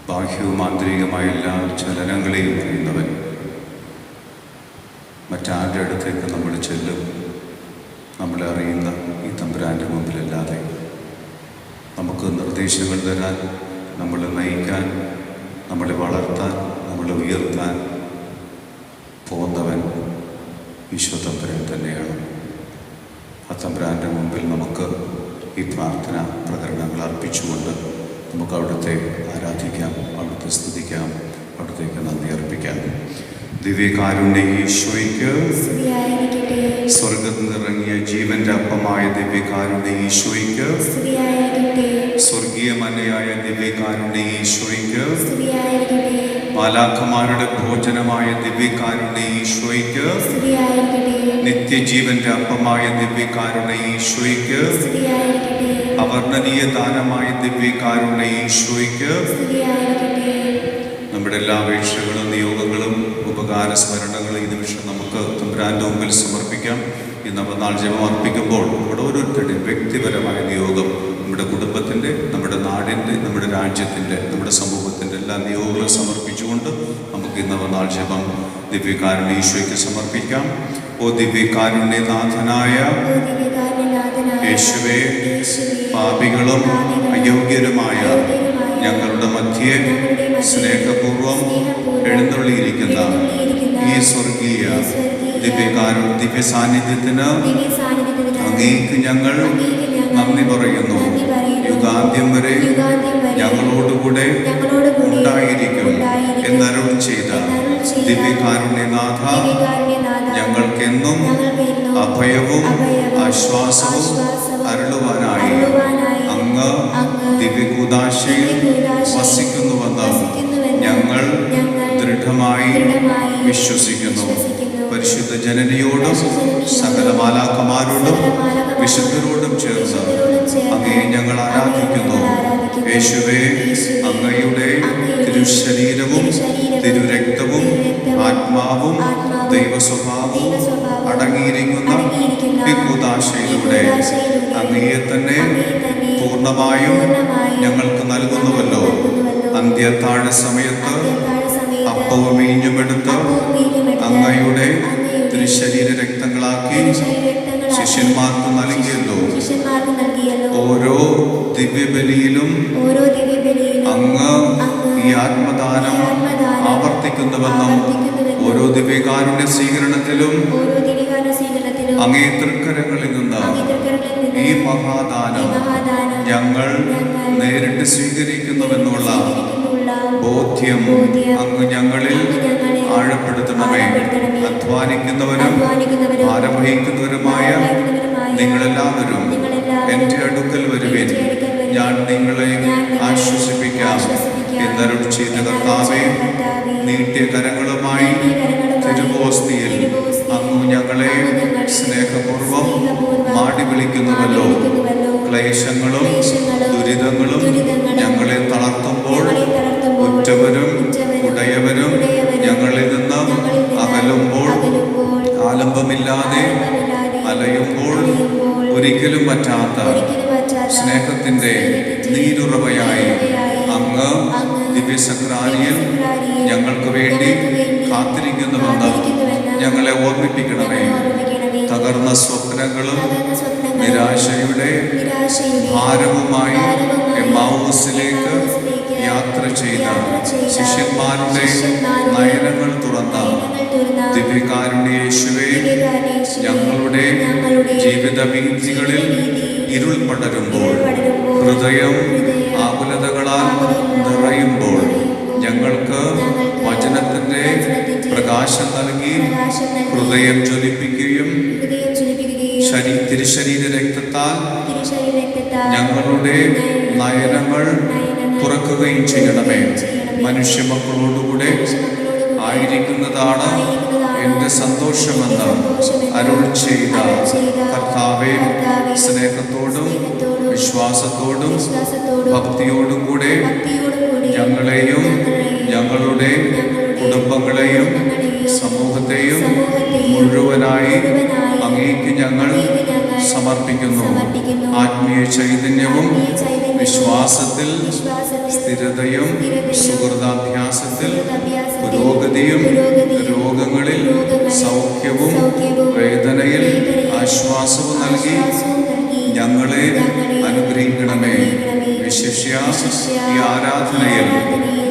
ബാഹ്യവും ആന്തരികമായ എല്ലാ ചലനങ്ങളെയും അറിയുന്നവൻ, മറ്റാരുടെ അടുത്തേക്ക് നമ്മൾ ചെല്ലും നമ്മളെ അറിയുന്ന ഈ തമ്പുരാൻ്റെ മുമ്പിലല്ലാതെ നമുക്ക് നിർദ്ദേശങ്ങൾ തരാൻ, നമ്മളെ നയിക്കാൻ, നമ്മളെ വളർത്താൻ, നമ്മളെ ഉയർത്താൻ പോകുന്നവൻ ഈശോ തമ്പുരാൻ തന്നെയാണ്. ആ തമ്പുരാൻ്റെ മുമ്പിൽ നമുക്ക് ഈ പ്രാർത്ഥന പ്രകരണങ്ങൾ അർപ്പിച്ചുകൊണ്ട് നമുക്ക് അവിടുത്തെ ആരാധിക്കാം, അവിടുത്തെ സ്തുതിക്കാം, അവിടുത്തേക്ക് നന്ദി അർപ്പിക്കാം. ദിവ്യകാരുണ്യ ഈശോയ്ക്ക്, സ്തുതിയായിരിക്കട്ടെ. സ്വർഗത്തിൽ നിറങ്ങിയ ജീവന്റെ അപ്പമായ ദിവ്യകാരുണ്യ ഈശോയ്ക്ക്, സ്തുതിയായിരിക്കട്ടെ. സ്വർഗീയ മനയായ ദിവ്യകാരുണ്യ ഈശോയ്ക്ക്, സ്തുതിയായിരിക്കട്ടെ. മാലാഖമാരുടെ ഭോജനമായ ദിവ്യകാരുണ്യ ഈശോയ്ക്ക്, സ്തുതിയായിരിക്കട്ടെ. നിത്യജീവന്റെ അപ്പമായ ദിവ്യകാരുണ്യ ഈശോയ്ക്ക്, സ്തുതിയായിരിക്കട്ടെ. അവർണ്ണനീയ ദാനമായ ദിവ്യകാരുണ്യ ഈശോയ്ക്ക്, സ്തുതിയായിരിക്കട്ടെ. നമ്മുടെ എല്ലാ അപേക്ഷകളും നിയോഗങ്ങളും ഉപകാര സ്മരണകളും ഈ നിമിഷം നമുക്ക് തമ്പുരാൻ്റെ മുമ്പിൽ സമർപ്പിക്കാം. ഈ നവനാൾ ജപം അർപ്പിക്കുമ്പോൾ നമ്മുടെ ഓരോരുത്തരുടെയും വ്യക്തിപരമായ നിയോഗം, നമ്മുടെ കുടുംബത്തിൻ്റെ, നമ്മുടെ നാടിൻ്റെ, നമ്മുടെ രാജ്യത്തിൻ്റെ, നമ്മുടെ സമൂഹത്തിൻ്റെ എല്ലാ നിയോഗങ്ങളും സമർപ്പിച്ചുകൊണ്ട് നമുക്ക് ഈ നവനാൾ ജപം ദിവ്യകാരുണ്യ ഈശോയ്ക്ക് സമർപ്പിക്കാം. ഓ ദിവ്യകാരുണ്യനാഥനായ യേശുവേ, പാപികളും അയോഗ്യരുമായ ഞങ്ങളുടെ മധ്യേ സ്നേഹപൂർവം എഴുന്നള്ളിയിരിക്കുന്ന ഈ സ്വർഗീയ ദിവ്യ സാന്നിധ്യത്തിന് അങ്ങേക്ക് ഞങ്ങൾ നന്ദി പറയുന്നു. യുഗാന്ത്യം വരെ ഞങ്ങളോടുകൂടെ ഉണ്ടായിരിക്കും എന്നരുൾ ചെയ്ത ദിവ്യകാരുണ്യനാഥ, ഞങ്ങൾക്കെന്നും അഭയവും ആശ്വാസവും അരുളുവാനായി അങ്ങ് ദിവ്യകൂദാശയിൽ വസിക്കുന്നുവെന്ന് ഞങ്ങൾ ദൃഢമായി വിശ്വസിക്കുന്നു. പരിശുദ്ധ ജനനിയോടും സകല മാലാഖമാരോടും വിശുദ്ധരോടും ചേർന്ന് അങ്ങയെ ഞങ്ങൾ ആരാധിക്കുന്നു. യേശുവേ, അങ്ങയുടെ തിരുശരീരവും തിരുരക്തവും ആത്മാവും ദൈവസ്വഭാവവും അടങ്ങിയിരിക്കുന്ന ഈ കൂദാശയിലൂടെ അങ്ങയെ തന്നെ പൂർണ്ണമായും ഞങ്ങൾക്ക് നൽകുന്നുവല്ലോ. അന്ത്യത്താഴ സമയത്ത് അപ്പവും വീഞ്ഞുമെടുത്ത് അങ്ങയുടെ തിരുശരീര രക്തങ്ങളാക്കി ശിഷ്യന്മാർക്ക് നൽകിയല്ലോ. ഓരോ ദിവ്യബലിയിലും അങ്ങ് ഈ ആത്മദാനം ആവർത്തിക്കുന്നുവെന്നും ഓരോ ദിവ്യകാരുണ്യ സ്വീകരണത്തിലും അങ്ങേ തൃക്കരങ്ങളിൽ നിന്ന് ഈ മഹാദാനം ഞങ്ങൾ നേരിട്ട് സ്വീകരിക്കുന്നുവെന്നുള്ള ബോധ്യം അങ്ങ് ഞങ്ങളിൽ ആഴപ്പെടുത്തണമേ. അധ്വാനിക്കുന്നവരും ഭാരവഹിക്കുന്നവരുമായ നിങ്ങളെല്ലാവരും എൻ്റെ അടുക്കൽ വരുവിൻ, ഞാൻ നിങ്ങളെ ആശ്വസിപ്പിക്കാം എന്നരുൾ ചെയ്ത കർത്താവേ, നീട്ടിയ കരങ്ങളുമായി തിരുവോസ്തിയിൽ അങ്ങ് ഞങ്ങളെ സ്നേഹപൂർവം മാടി വിളിക്കുന്നുവല്ലോ. ക്ലേശങ്ങളും ദുരിതങ്ങളും ഞങ്ങളെ തളർത്തുമ്പോൾ ഉറ്റവരും ഉടയവരും ഞങ്ങളിൽ നിന്ന് അകലുമ്പോൾ ആലംബമില്ലാതെ അലയുമ്പോൾ ഒരിക്കലും പറ്റാത്ത സ്നേഹത്തിൻ്റെ നീരുറവയായി അങ്ങ് ദിവ്യസക്രാരിയിൽ ഞങ്ങൾക്ക് വേണ്ടി കാത്തിരിക്കുന്നുവെന്ന് ഞങ്ങളെ ഓർമ്മിപ്പിക്കണമേ. തകർന്ന സ്വപ്നങ്ങളും നിരാശയുടെ ഭാരവുമായി എമ്മാവൂസിലേക്ക് യാത്ര ചെയ്ത ശിഷ്യന്മാരുടെ നയനങ്ങൾ തുറന്ന ദിവ്യകാരുണ്യ യേശുവേ, ഞങ്ങളുടെ ജീവിത വീഥികളിൽ ഇരുൾ പടരുമ്പോൾ ഹൃദയം ആകുലതകളാൽ നിറയുമ്പോൾ ഞങ്ങൾക്ക് വചനത്തിൻ്റെ പ്രകാശം നൽകി ഹൃദയം ജ്വലിപ്പിക്കുകയും തിരുശരീര രക്തത്താൽ ഞങ്ങളുടെ നയനങ്ങൾ തുറക്കുകയും ചെയ്യണമേ. മനുഷ്യമക്കളോടുകൂടെ ആയിരിക്കുന്നതാണ് എൻ്റെ സന്തോഷമെന്ന് അരുൾ ചെയ്ത കർത്താവേ, സ്നേഹത്തോടും വിശ്വാസത്തോടും ഭക്തിയോടും കൂടെ ഞങ്ങളെയും ഞങ്ങളുടെ കുടുംബങ്ങളെയും സമൂഹത്തെയും മുഴുവനായി അങ്ങേക്ക് ഞങ്ങൾ സമർപ്പിക്കുന്നു. ആത്മീയ ചൈതന്യവും വിശ്വാസത്തിൽ സ്ഥിരതയും സുഹൃതാഭ്യാസത്തിൽ പുരോഗതിയും രോഗങ്ങളിൽ സൗഖ്യവും വേദനയിൽ ആശ്വാസവും നൽകി ഞങ്ങളെ അനുഗ്രഹിക്കണമേ. വിശിഷ്യ ഈ ആരാധനയിൽ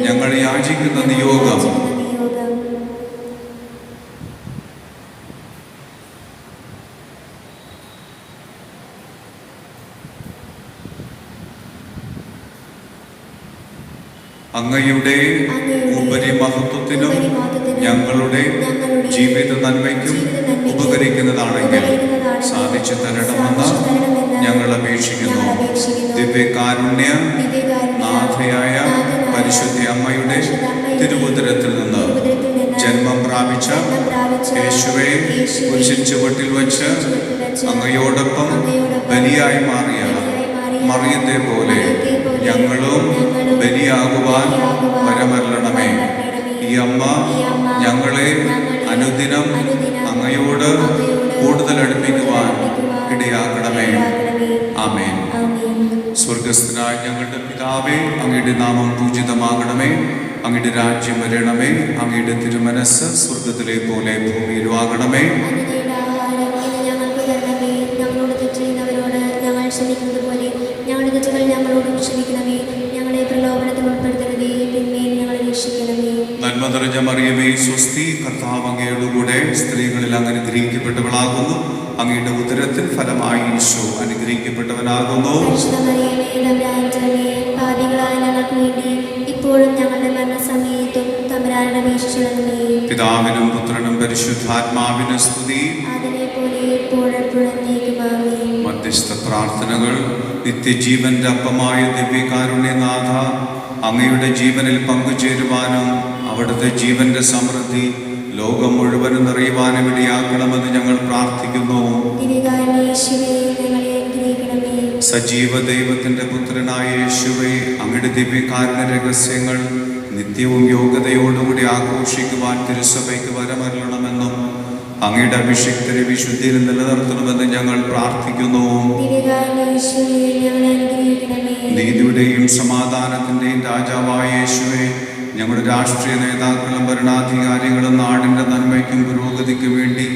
ഞങ്ങൾ യാചിക്കുന്ന നിയോഗം അങ്ങയുടെ ഉപരിമഹത്വത്തിനും ഞങ്ങളുടെ ജീവിത നന്മയ്ക്കും ഉപകരിക്കുന്നതാണെങ്കിൽ സാധിച്ചു തരണമെന്ന് ഞങ്ങൾ അപേക്ഷിക്കുന്നു. ദിവ്യകാരുണ്യ നാഥയായ പരിശുദ്ധ അമ്മയുടെ തിരുവുദരത്തിൽ നിന്ന് ജന്മം പ്രാപിച്ച യേശുവേ, കുരിശിൻ ചുവട്ടിൽ വച്ച് അങ്ങയോടൊപ്പം ബലിയായി മാറിയ മറിയത്തെ പോലെ ഞങ്ങളും ബലിയാകുവാൻ വരമരുളണമേ. ഈ അമ്മ ഞങ്ങളെ അനുദിനം അങ്ങയോട് കൂടുതൽ അടുപ്പിക്കുവാൻ ഇടയാക്കണമേ. ആമേൻ. സ്വർഗസ്ഥനായ ഞങ്ങളുടെ പിതാവേ, അങ്ങയുടെ നാമം പൂജിതമാകണമേ. അങ്ങയുടെ രാജ്യം വരണമേ. അങ്ങയുടെ തിരുമനസ് സ്വർഗത്തിലെ പോലെ ഭൂമിയിലും ആകണമേ. ഞങ്ങളുടെ തെറ്റുകൾ ഞങ്ങളോടും ക്ഷമിക്കണമേ. ഞങ്ങളെ പ്രലോഭനത്തിൽ ഉൾപ്പെടുത്തരുതേ, പിന്നെയും ഞങ്ങളെ രക്ഷിക്കണമേ. നന്മ നിറഞ്ഞ മറിയമേ, സ്വസ്തി, കർത്താവ് അങ്ങയുടെ കൂടെ സ്ത്രീകളിൽ അങ്ങ് അനുഗ്രഹിക്കപ്പെട്ടവളാകുന്നു. അങ്ങയുടെ ഉദരത്തിൽ ഫലമായി ഈശോ അനുഗ്രഹിക്കപ്പെട്ടവനാകുന്നു. പാപികളായ ഞങ്ങൾക്ക് വേണ്ടി ഇപ്പോഴും ഞങ്ങളുടെ മരണസമയത്തും തമ്പുരാനോട് അപേക്ഷിക്കണമേ. പിതാവിനും പുത്രനും പരിശുദ്ധാത്മാവിനും സ്തുതി. അതിനെപ്പോലെ ഇപ്പോഴെപ്പോഴും എന്നേക്കും ആമേൻ. മധ്യസ്ഥ പ്രാർത്ഥനകൾ. നിത്യജീവന്റെ അപ്പമായ ദിവ്യകാരുണ്യനാഥ, അങ്ങയുടെ ജീവനിൽ പങ്കുചേരുവാനും അവിടുത്തെ ജീവന്റെ സമൃദ്ധി ലോകം മുഴുവനും നിറയുവാനും ഇടയാക്കണമെന്ന് ഞങ്ങൾ പ്രാർത്ഥിക്കുന്നു. സജീവ ദൈവത്തിന്റെ പുത്രനായ യേശുവേ, അങ്ങയുടെ ദിവ്യകാരുണ്യ രഹസ്യങ്ങൾ നിത്യവും യോഗ്യതയോടുകൂടി ആഘോഷിക്കുവാൻ തിരുസഭയ്ക്ക് വരമരണമെന്നും അങ്ങയുടെ അഭിഷിക്തരെ വിശുദ്ധിയിൽ നിലനിർത്തണമെന്ന് ഞങ്ങൾ പ്രാർത്ഥിക്കുന്നു. നീതിയുടെയും സമാധാനത്തിൻ്റെയും രാജാവായ യേശുവേ, ഞങ്ങളുടെ രാഷ്ട്രീയ നേതാക്കളും ഭരണാധികാരികളും നാടിൻ്റെ നന്മയ്ക്കും പുരോഗതിക്കും വേണ്ടി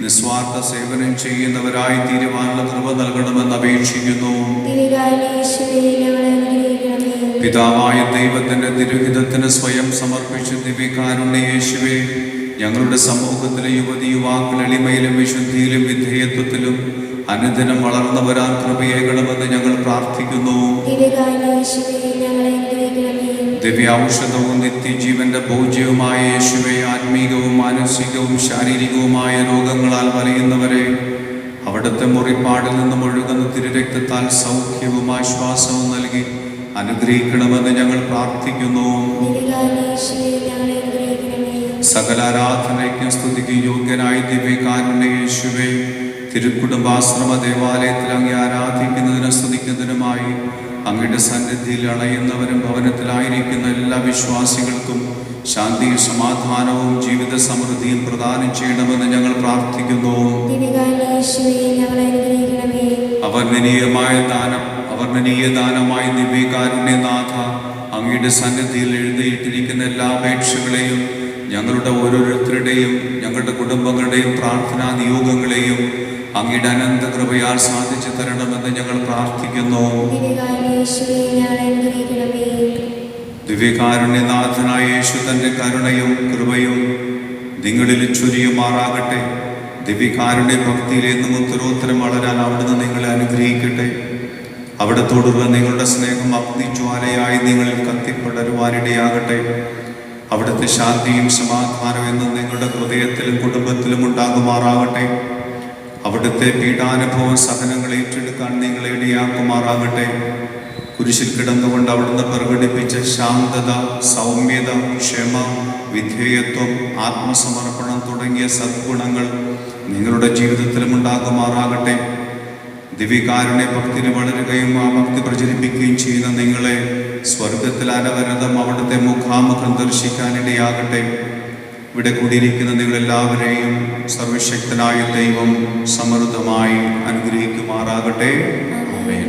നിസ്വാർത്ഥ സേവനം ചെയ്യുന്നവരായി തീരുവാനുള്ള കൃപ നൽകണമെന്ന് അപേക്ഷിക്കുന്നു. പിതാവായ ദൈവത്തിൻ്റെ തിരുഹിതത്തിന് സ്വയം സമർപ്പിച്ച ദിവ്യകാരുണ്യ യേശുവേ, ഞങ്ങളുടെ സമൂഹത്തിലെ യുവതി യുവാക്കൾ എളിമയിലും വിശുദ്ധിയിലും വിധേയത്വത്തിലും അനുദിനം വളർന്നു വരാൻ കൃപയേകണമെന്ന് ഞങ്ങൾ പ്രാർത്ഥിക്കുന്നു. ദിവ്യാഔഷധവും നിത്യജീവന്റെ ഭോജ്യവുമായ യേശുവേ, ആത്മീകവും മാനസികവും ശാരീരികവുമായ രോഗങ്ങളാൽ വലയുന്നവരെ അവിടുത്തെ മുറിപ്പാടിൽ നിന്നും ഒഴുകുന്ന തിരുരക്തത്താൽ സൗഖ്യവും ആശ്വാസവും നൽകി അനുഗ്രഹിക്കണമെന്ന് ഞങ്ങൾ പ്രാർത്ഥിക്കുന്നു. സകല ആരാധനയ്ക്കും സ്തുതിക്കും യോഗ്യനായ ദിവ്യകാരുണ്യ യേശുവേ, തിരുക്കുടുംബാശ്രമ ദേവാലയത്തിൽ അങ്ങേ ആരാധിക്കുന്നതിനും സ്തുതിക്കുന്നതിനുമായി അങ്ങയുടെ സന്നിധിയിൽ അണയുന്നവരും ഭവനത്തിലായിരിക്കുന്ന എല്ലാ വിശ്വാസികൾക്കും ശാന്തിയും സമാധാനവും ജീവിത സമൃദ്ധിയും പ്രദാനം ചെയ്യണമെന്ന് ഞങ്ങൾ പ്രാർത്ഥിക്കുന്നു. അവർണ്ണനീയ ദാനമായ ദിവ്യകാരുണ്യനാഥ, അങ്ങയുടെ സന്നിധിയിൽ എഴുതിയിട്ടിരിക്കുന്ന എല്ലാ അപേക്ഷകളെയും ഞങ്ങളുടെ ഓരോരുത്തരുടെയും ഞങ്ങളുടെ കുടുംബങ്ങളുടെയും പ്രാർത്ഥനാ നിയോഗങ്ങളെയും അങ്ങയുടെ അനന്ത കൃപയാൽ സാധിച്ചു തരണമെന്ന് ഞങ്ങൾ പ്രാർത്ഥിക്കുന്നു. ദിവ്യകാരുണ്യനാഥനായ യേശു തൻ്റെ കരുണയും കൃപയും നിങ്ങളിൽ ചൊരിയുമാറാകട്ടെ. ദിവ്യകാരുണ്യ ഭക്തിയിലെന്നും ഉത്തരോത്തരം വളരാൻ അവിടുന്ന് നിങ്ങളെ അനുഗ്രഹിക്കട്ടെ. അവിടത്തോടുള്ള നിങ്ങളുടെ സ്നേഹം അഗ്നിജ്വാലയായി നിങ്ങളിൽ കത്തിപ്പടരുവാനിടയാകട്ടെ. അവിടുത്തെ ശാന്തിയും സമാധാനവും എന്നും നിങ്ങളുടെ ഹൃദയത്തിലും കുടുംബത്തിലും ഉണ്ടാകുമാറാകട്ടെ. അവിടുത്തെ പീഡാനുഭവം സഹനങ്ങൾ ഏറ്റെടുക്കാൻ നിങ്ങളെ ഇടയാക്കുമാറാകട്ടെ. കുരിശിൽ കിടന്നുകൊണ്ട് അവിടുന്ന് പ്രകടിപ്പിച്ച ശാന്തത, സൗമ്യത, ക്ഷമ, വിധേയത്വം, ആത്മസമർപ്പണം തുടങ്ങിയ സദ്ഗുണങ്ങൾ നിങ്ങളുടെ ജീവിതത്തിലും ഉണ്ടാകുമാറാകട്ടെ. ദിവ്യകാരുണ്യ ഭക്തിയിൽ വളരുകയും ആ ഭക്തി പ്രചരിപ്പിക്കുകയും ചെയ്യുന്ന നിങ്ങളെ സ്വർഗത്തിൽ അനവരതം അവിടുത്തെ മുഖാമുഖം ദർശിക്കാനിടയാകട്ടെ. ഇവിടെ കൂടിയിരിക്കുന്ന നിങ്ങളെല്ലാവരെയും സർവശക്തനായ ദൈവം സമൃദ്ധമായി അനുഗ്രഹിക്കുമാറാകട്ടെ. ആമേൻ.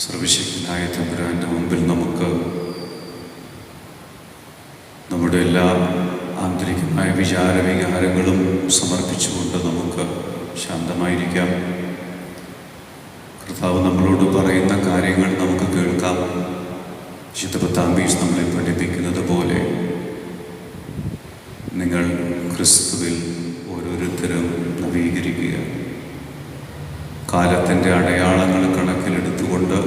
സർവശക്തനായ തമ്പുരാൻ്റെ മുമ്പിൽ നമുക്ക് നമ്മുടെ എല്ലാ ആന്തരികമായ വികാരങ്ങളും സമർപ്പിച്ചുകൊണ്ട് നമുക്ക് ശാന്തമായിരിക്കാം. കർത്താവ് നമ്മളോട് പറയുന്ന കാര്യങ്ങൾ നമുക്ക് കേൾക്കാം. വിശുദ്ധ പത്താംബീസ് നമ്മളെ പഠിപ്പിക്കുന്നത് പോലെ നിങ്ങൾ ക്രിസ്തുവിൽ ഓരോരുത്തരും നവീകരിക്കുക. കാലത്തിൻ്റെ അടയാളങ്ങൾ കണക്കിലെടുത്തുകൊണ്ട്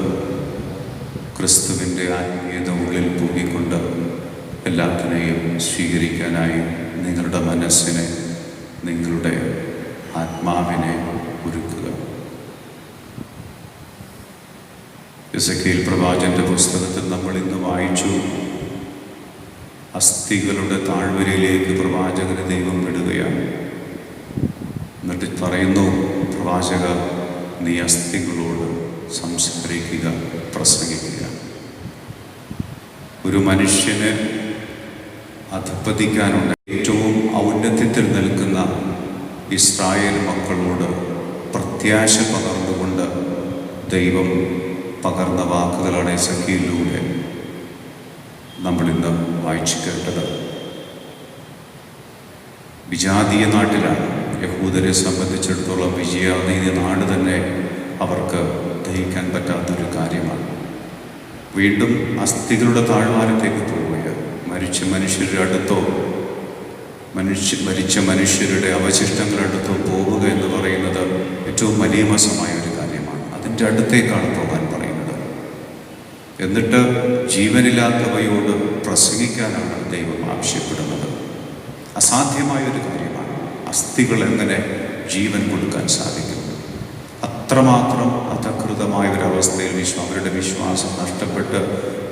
ക്രിസ്തുവിൻ്റെ ആത്മീയത ഉള്ളിൽ പൂകിക്കൊണ്ട് എല്ലാത്തിനെയും സ്വീകരിക്കാനായി നിങ്ങളുടെ മനസ്സിനെ, നിങ്ങളുടെ ആത്മാവിനെ ഒരുക്കുക. എസെക്കിയേൽ പ്രവാചകന്റെ പുസ്തകത്തിൽ നമ്മൾ ഇന്ന് വായിച്ചു, അസ്ഥികളുടെ താഴ്വരയിലേക്ക് പ്രവാചകനെ ദൈവം വിടുകയാണ്. എന്നിട്ട് പറയുന്നു, പ്രവാചക, നീ അസ്ഥികളോട് സംസാരിക്കുക, പ്രസംഗിക്കുക. ഒരു മനുഷ്യന് അധപ്പതിക്കാനുണ്ട്. ഏറ്റവും ഔന്നത്യത്തിൽ നിൽക്കുന്ന ഇസ്രായേൽ മക്കളോട് പ്രത്യാശ പകർന്നുകൊണ്ട് ദൈവം പകർന്ന വാക്കുകളാണ് എസെക്കിയേലിലൂടെ നമ്മളിന്ന് വായിച്ചു കേട്ടത്. വിജാതീയ നാട്ടിലാണ്. യഹൂദരെ സംബന്ധിച്ചിടത്തോളം വിജയാതീയ നാട് തന്നെ അവർക്ക് ദഹിക്കാൻ പറ്റാത്തൊരു കാര്യമാണ്. വീണ്ടും അസ്ഥികളുടെ താഴ്വാരത്തേക്ക് പോവുകയാണ്. മരിച്ച മനുഷ്യരുടെ അടുത്തോ മരിച്ച മനുഷ്യരുടെ അവശിഷ്ടങ്ങളടുത്തോ പോവുക എന്ന് പറയുന്നത് ഏറ്റവും മലീമസമായ ഒരു കാര്യമാണ്. അതിൻ്റെ അടുത്തേക്കാണ് പോകാൻ പറയുന്നത്. എന്നിട്ട് ജീവനില്ലാത്തവയോട് പ്രസംഗിക്കാനാണ് ദൈവം ആവശ്യപ്പെടുന്നത്. അസാധ്യമായൊരു കാര്യമാണ്. അസ്ഥികൾ എങ്ങനെ ജീവൻ കൊടുക്കാൻ സാധിക്കും? അത്രമാത്രം അധകൃതമായ ഒരവസ്ഥയിൽ അവരുടെ വിശ്വാസം നഷ്ടപ്പെട്ട്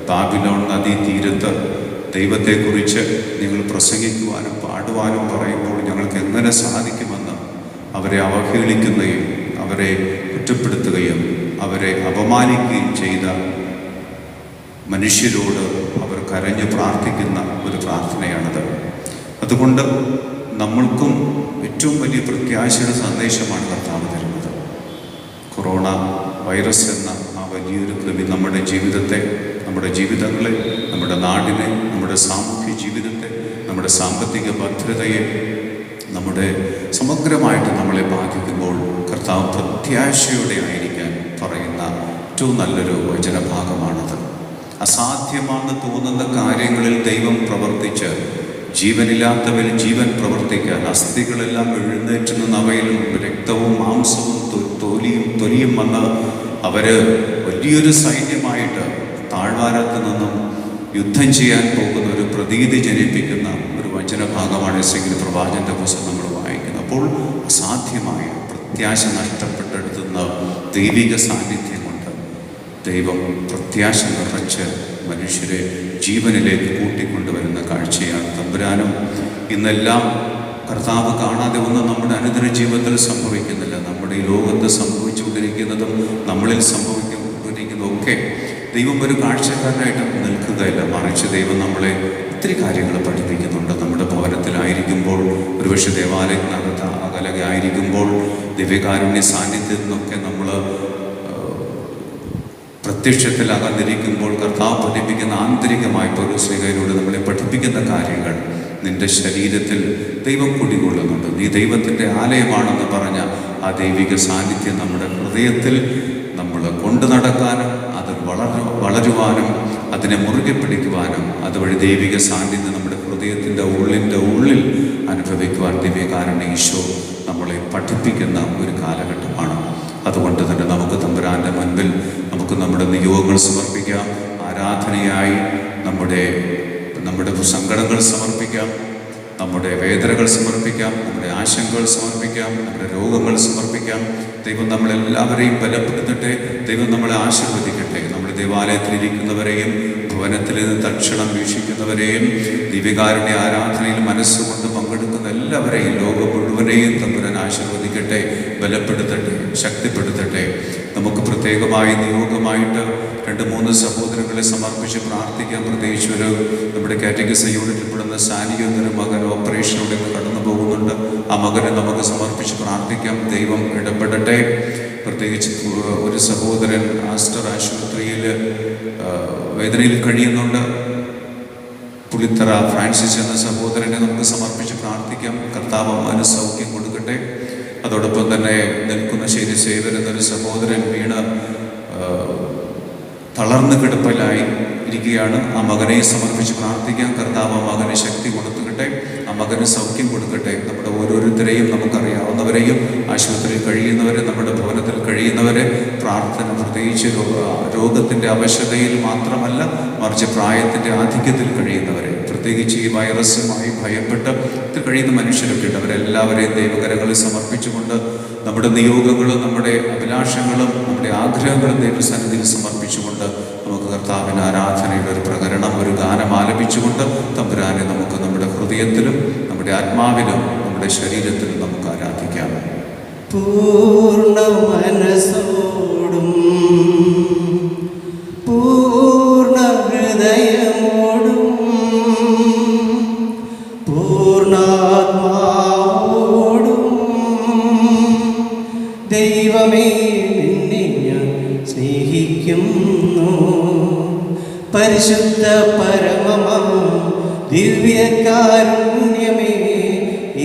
ബാബിലോൺ നദീ തീരത്ത് ദൈവത്തെക്കുറിച്ച് നിങ്ങൾ പ്രസംഗിക്കുവാനും പാടുവാനും പറയുമ്പോൾ ഞങ്ങൾക്ക് എങ്ങനെ സാധിക്കുമെന്ന് അവരെ അവഹേളിക്കുകയും അവരെ കുറ്റപ്പെടുത്തുകയും അവരെ അപമാനിക്കുകയും ചെയ്ത മനുഷ്യരോട് അവർ കരഞ്ഞു പ്രാർത്ഥിക്കുന്ന ഒരു പ്രാർത്ഥനയാണത്. അതുകൊണ്ട് നമ്മൾക്കും ഏറ്റവും വലിയ പ്രത്യാശയുടെ സന്ദേശമാണ് കർത്താവ് തരുന്നത്. കൊറോണ വൈറസ് എന്ന ആ വലിയൊരു കൃമി നമ്മുടെ ജീവിതത്തെ, നമ്മുടെ ജീവിതങ്ങളെ, നമ്മുടെ നാടിനെ, നമ്മുടെ സാമൂഹ്യ ജീവിതത്തെ, നമ്മുടെ സാമ്പത്തിക ഭദ്രതയെ, നമ്മുടെ സമഗ്രമായിട്ട് നമ്മളെ ബാധിക്കുമ്പോൾ കർത്താവ് പ്രത്യാശയോടെ ആയിരിക്കാൻ പറയുന്ന ഏറ്റവും നല്ലൊരു വചനഭാഗമാണത്. അസാധ്യമാണെന്ന് തോന്നുന്ന കാര്യങ്ങളിൽ ദൈവം പ്രവർത്തിച്ച് ജീവനില്ലാത്തവരിൽ ജീവൻ പ്രവർത്തിക്കാൻ, അസ്ഥികളെല്ലാം എഴുന്നേറ്റ് നിന്ന് അവയിലും രക്തവും മാംസവും തൊലിയും വന്ന് അവര് വലിയൊരു സൈന്യമായിട്ട് താഴ്വാരത്ത് നിന്നും യുദ്ധം ചെയ്യാൻ പോകുന്ന ഒരു പ്രതീതി ജനിപ്പിക്കുന്ന ഒരു വചനഭാഗമാണ് എസെക്കിയേൽ പ്രവാചകന്റെ പുസ്തകം നമ്മൾ വായിക്കുന്നത്. അപ്പോൾ അസാധ്യമായ പ്രത്യാശ നഷ്ടപ്പെട്ടെടുത്തുന്ന ദൈവിക സാന്നിധ്യം കൊണ്ട് ദൈവം പ്രത്യാശ നിറച്ച് മനുഷ്യരെ ജീവനിലേക്ക് കൂട്ടിക്കൊണ്ടുവരുന്ന കാഴ്ചയാണ്. തമ്പുരാനും ഇന്നെല്ലാം കർത്താവ് കാണാതെ ഒന്നും നമ്മുടെ അനുദിന ജീവിതത്തിൽ സംഭവിക്കുന്നില്ല. നമ്മുടെ ഈ ലോകത്ത് സംഭവിച്ചുകൊണ്ടിരിക്കുന്നതും നമ്മളിൽ സംഭവിച്ചുകൊണ്ടിരിക്കുന്നതൊക്കെ ദൈവം ഒരു കാഴ്ചക്കാരനായിട്ട് നിൽക്കുകയില്ല. മറിച്ച് ദൈവം നമ്മളെ ഒത്തിരി കാര്യങ്ങൾ പഠിപ്പിക്കുന്നുണ്ട്. നമ്മുടെ ഭവനത്തിലായിരിക്കുമ്പോൾ, ഒരുപക്ഷെ ദേവാലയത്തിനകത്ത് അകലകെ ആയിരിക്കുമ്പോൾ, ദിവ്യകാരുണ്യ സാന്നിധ്യത്തിൽ നിന്നൊക്കെ നമ്മൾ പ്രത്യക്ഷത്തിൽ അകന്നിരിക്കുമ്പോൾ കർത്താവ് പഠിപ്പിക്കുന്ന ആന്തരികമായ പൗരോസ്ലിഹയിലൂടെ നമ്മളെ പഠിപ്പിക്കുന്ന കാര്യങ്ങൾ, നിന്റെ ശരീരത്തിൽ ദൈവം കുടികൊള്ളുന്നുണ്ട്, നീ ദൈവത്തിൻ്റെ ആലയമാണെന്ന് പറഞ്ഞ ആ ദൈവിക സാന്നിധ്യം നമ്മുടെ ഹൃദയത്തിൽ നമ്മൾ കൊണ്ടു നടക്കാനും അത് വളരുവാനും അതിനെ മുറുകെ പിടിക്കുവാനും അതുവഴി ദൈവിക സാന്നിധ്യം നമ്മുടെ ഹൃദയത്തിൻ്റെ ഉള്ളിൽ അനുഭവിക്കുവാൻ ദിവ്യകാരുണ്യ ഈശോ നമ്മളെ പഠിപ്പിക്കുന്ന ഒരു കാലഘട്ടമാണ്. അതുകൊണ്ട് തന്നെ നമുക്ക് തമ്പുരാൻ്റെ മുൻപിൽ നമുക്ക് നമ്മുടെ നിയോഗങ്ങൾ സമർപ്പിക്കാം. ആരാധനയായി നമ്മുടെ സങ്കടങ്ങൾ സമർപ്പിക്കാം, നമ്മുടെ വേദനകൾ സമർപ്പിക്കാം, നമ്മുടെ ആശങ്കകൾ സമർപ്പിക്കാം, നമ്മുടെ രോഗങ്ങൾ സമർപ്പിക്കാം. ദൈവം നമ്മളെല്ലാവരെയും ബലപ്പെടുത്തട്ടെ, ദൈവം നമ്മളെ ആശീർവദിക്കട്ടെ. നമ്മുടെ ദേവാലയത്തിലിരിക്കുന്നവരെയും ഭവനത്തിൽ നിന്ന് തൽക്ഷണം വീക്ഷിക്കുന്നവരെയും ദിവ്യകാരുണ്യ ആരാധനയിൽ മനസ്സുകൊണ്ട് പങ്കെടുക്കുന്ന എല്ലാവരെയും, ലോകം മുഴുവനെയും തമ്പുരാൻ ആശീർവദിക്കട്ടെ, ബലപ്പെടുത്തട്ടെ, ശക്തിപ്പെടുത്തട്ടെ. നമുക്ക് പ്രത്യേകമായി നിയോഗമായിട്ട് 2-3 സഹോദരങ്ങളെ സമർപ്പിച്ച് പ്രാർത്ഥിക്കാം. പ്രത്യേകിച്ച് നമ്മുടെ കാറ്റഗിസ യൂണിറ്റിൽ പെടുന്ന സാനിയോ എന്നൊരു മകൻ ഓപ്പറേഷനിലൂടെ കടന്നു പോകുന്നുണ്ട്. ആ മകനെ നമുക്ക് സമർപ്പിച്ച് പ്രാർത്ഥിക്കാം. ദൈവം ഇടപെടട്ടെ. പ്രത്യേകിച്ച് ഒരു സഹോദരൻ ആസ്റ്റർ ആശുപത്രിയിൽ വേദനയിൽ കഴിയുന്നുണ്ട്. പുളിത്തറ ഫ്രാൻസിസ് എന്ന സഹോദരനെ നമുക്ക് സമർപ്പിച്ച് പ്രാർത്ഥിക്കാം. കർത്താവ് അവന് സൗഖ്യം കൊടുക്കട്ടെ. അതോടൊപ്പം തന്നെ നെൽക്കുന്നശ്ശേരി സേവർ എന്നൊരു സഹോദരൻ വീണ് തളർന്ന് കിടപ്പിലായി ഇരിക്കുകയാണ്. ആ മകനെ സമർപ്പിച്ച് പ്രാർത്ഥിക്കാം. കർത്താവ് ആ മകന് ശക്തി കൊടുക്കട്ടെ, ആ മകന് സൗഖ്യം കൊടുക്കട്ടെ. നമ്മുടെ ഓരോരുത്തരെയും, നമുക്കറിയാവുന്നവരെയും, ആശുപത്രിയിൽ കഴിയുന്നവരെ, നമ്മുടെ ഭവനത്തിൽ കഴിയുന്നവരെ പ്രാർത്ഥന, പ്രത്യേകിച്ച് രോഗത്തിൻ്റെ അവശതയിൽ മാത്രമല്ല മറിച്ച് പ്രായത്തിൻ്റെ ആധിക്യത്തിൽ കഴിയുന്നവരെ, പ്രത്യേകിച്ച് ഈ വൈറസുമായി ഭയപ്പെട്ട് കഴിയുന്ന മനുഷ്യരൊക്കെ ഉണ്ട്. അവരെല്ലാവരെയും ദൈവകരങ്ങളിൽ സമർപ്പിച്ചുകൊണ്ട് നമ്മുടെ നിയോഗങ്ങളും നമ്മുടെ അഭിലാഷങ്ങളും നമ്മുടെ ആഗ്രഹങ്ങളും ദൈവസന്നിധിയിൽ സമർപ്പിച്ചുകൊണ്ട് നമുക്ക് കർത്താവിന് ആരാധനയുടെ ഒരു പ്രകരണം, ഒരു ഗാനം ആലപിച്ചുകൊണ്ട് തമ്പുരാനെ നമുക്ക് നമ്മുടെ ഹൃദയത്തിലും നമ്മുടെ ആത്മാവിലും നമ്മുടെ ശരീരത്തിലും നമുക്ക് ആരാധിക്കാം. പൂർണ്ണ മനസ്സോടും പൂർണ്ണ ഹൃദയമോ പൂർണ്ണാത്മാവോടും ദൈവമേ നിന്നെ ഞാൻ സ്നേഹിക്കുന്നു. പരിശുദ്ധ പരമമാ ദിവ്യകാരുണ്യമേ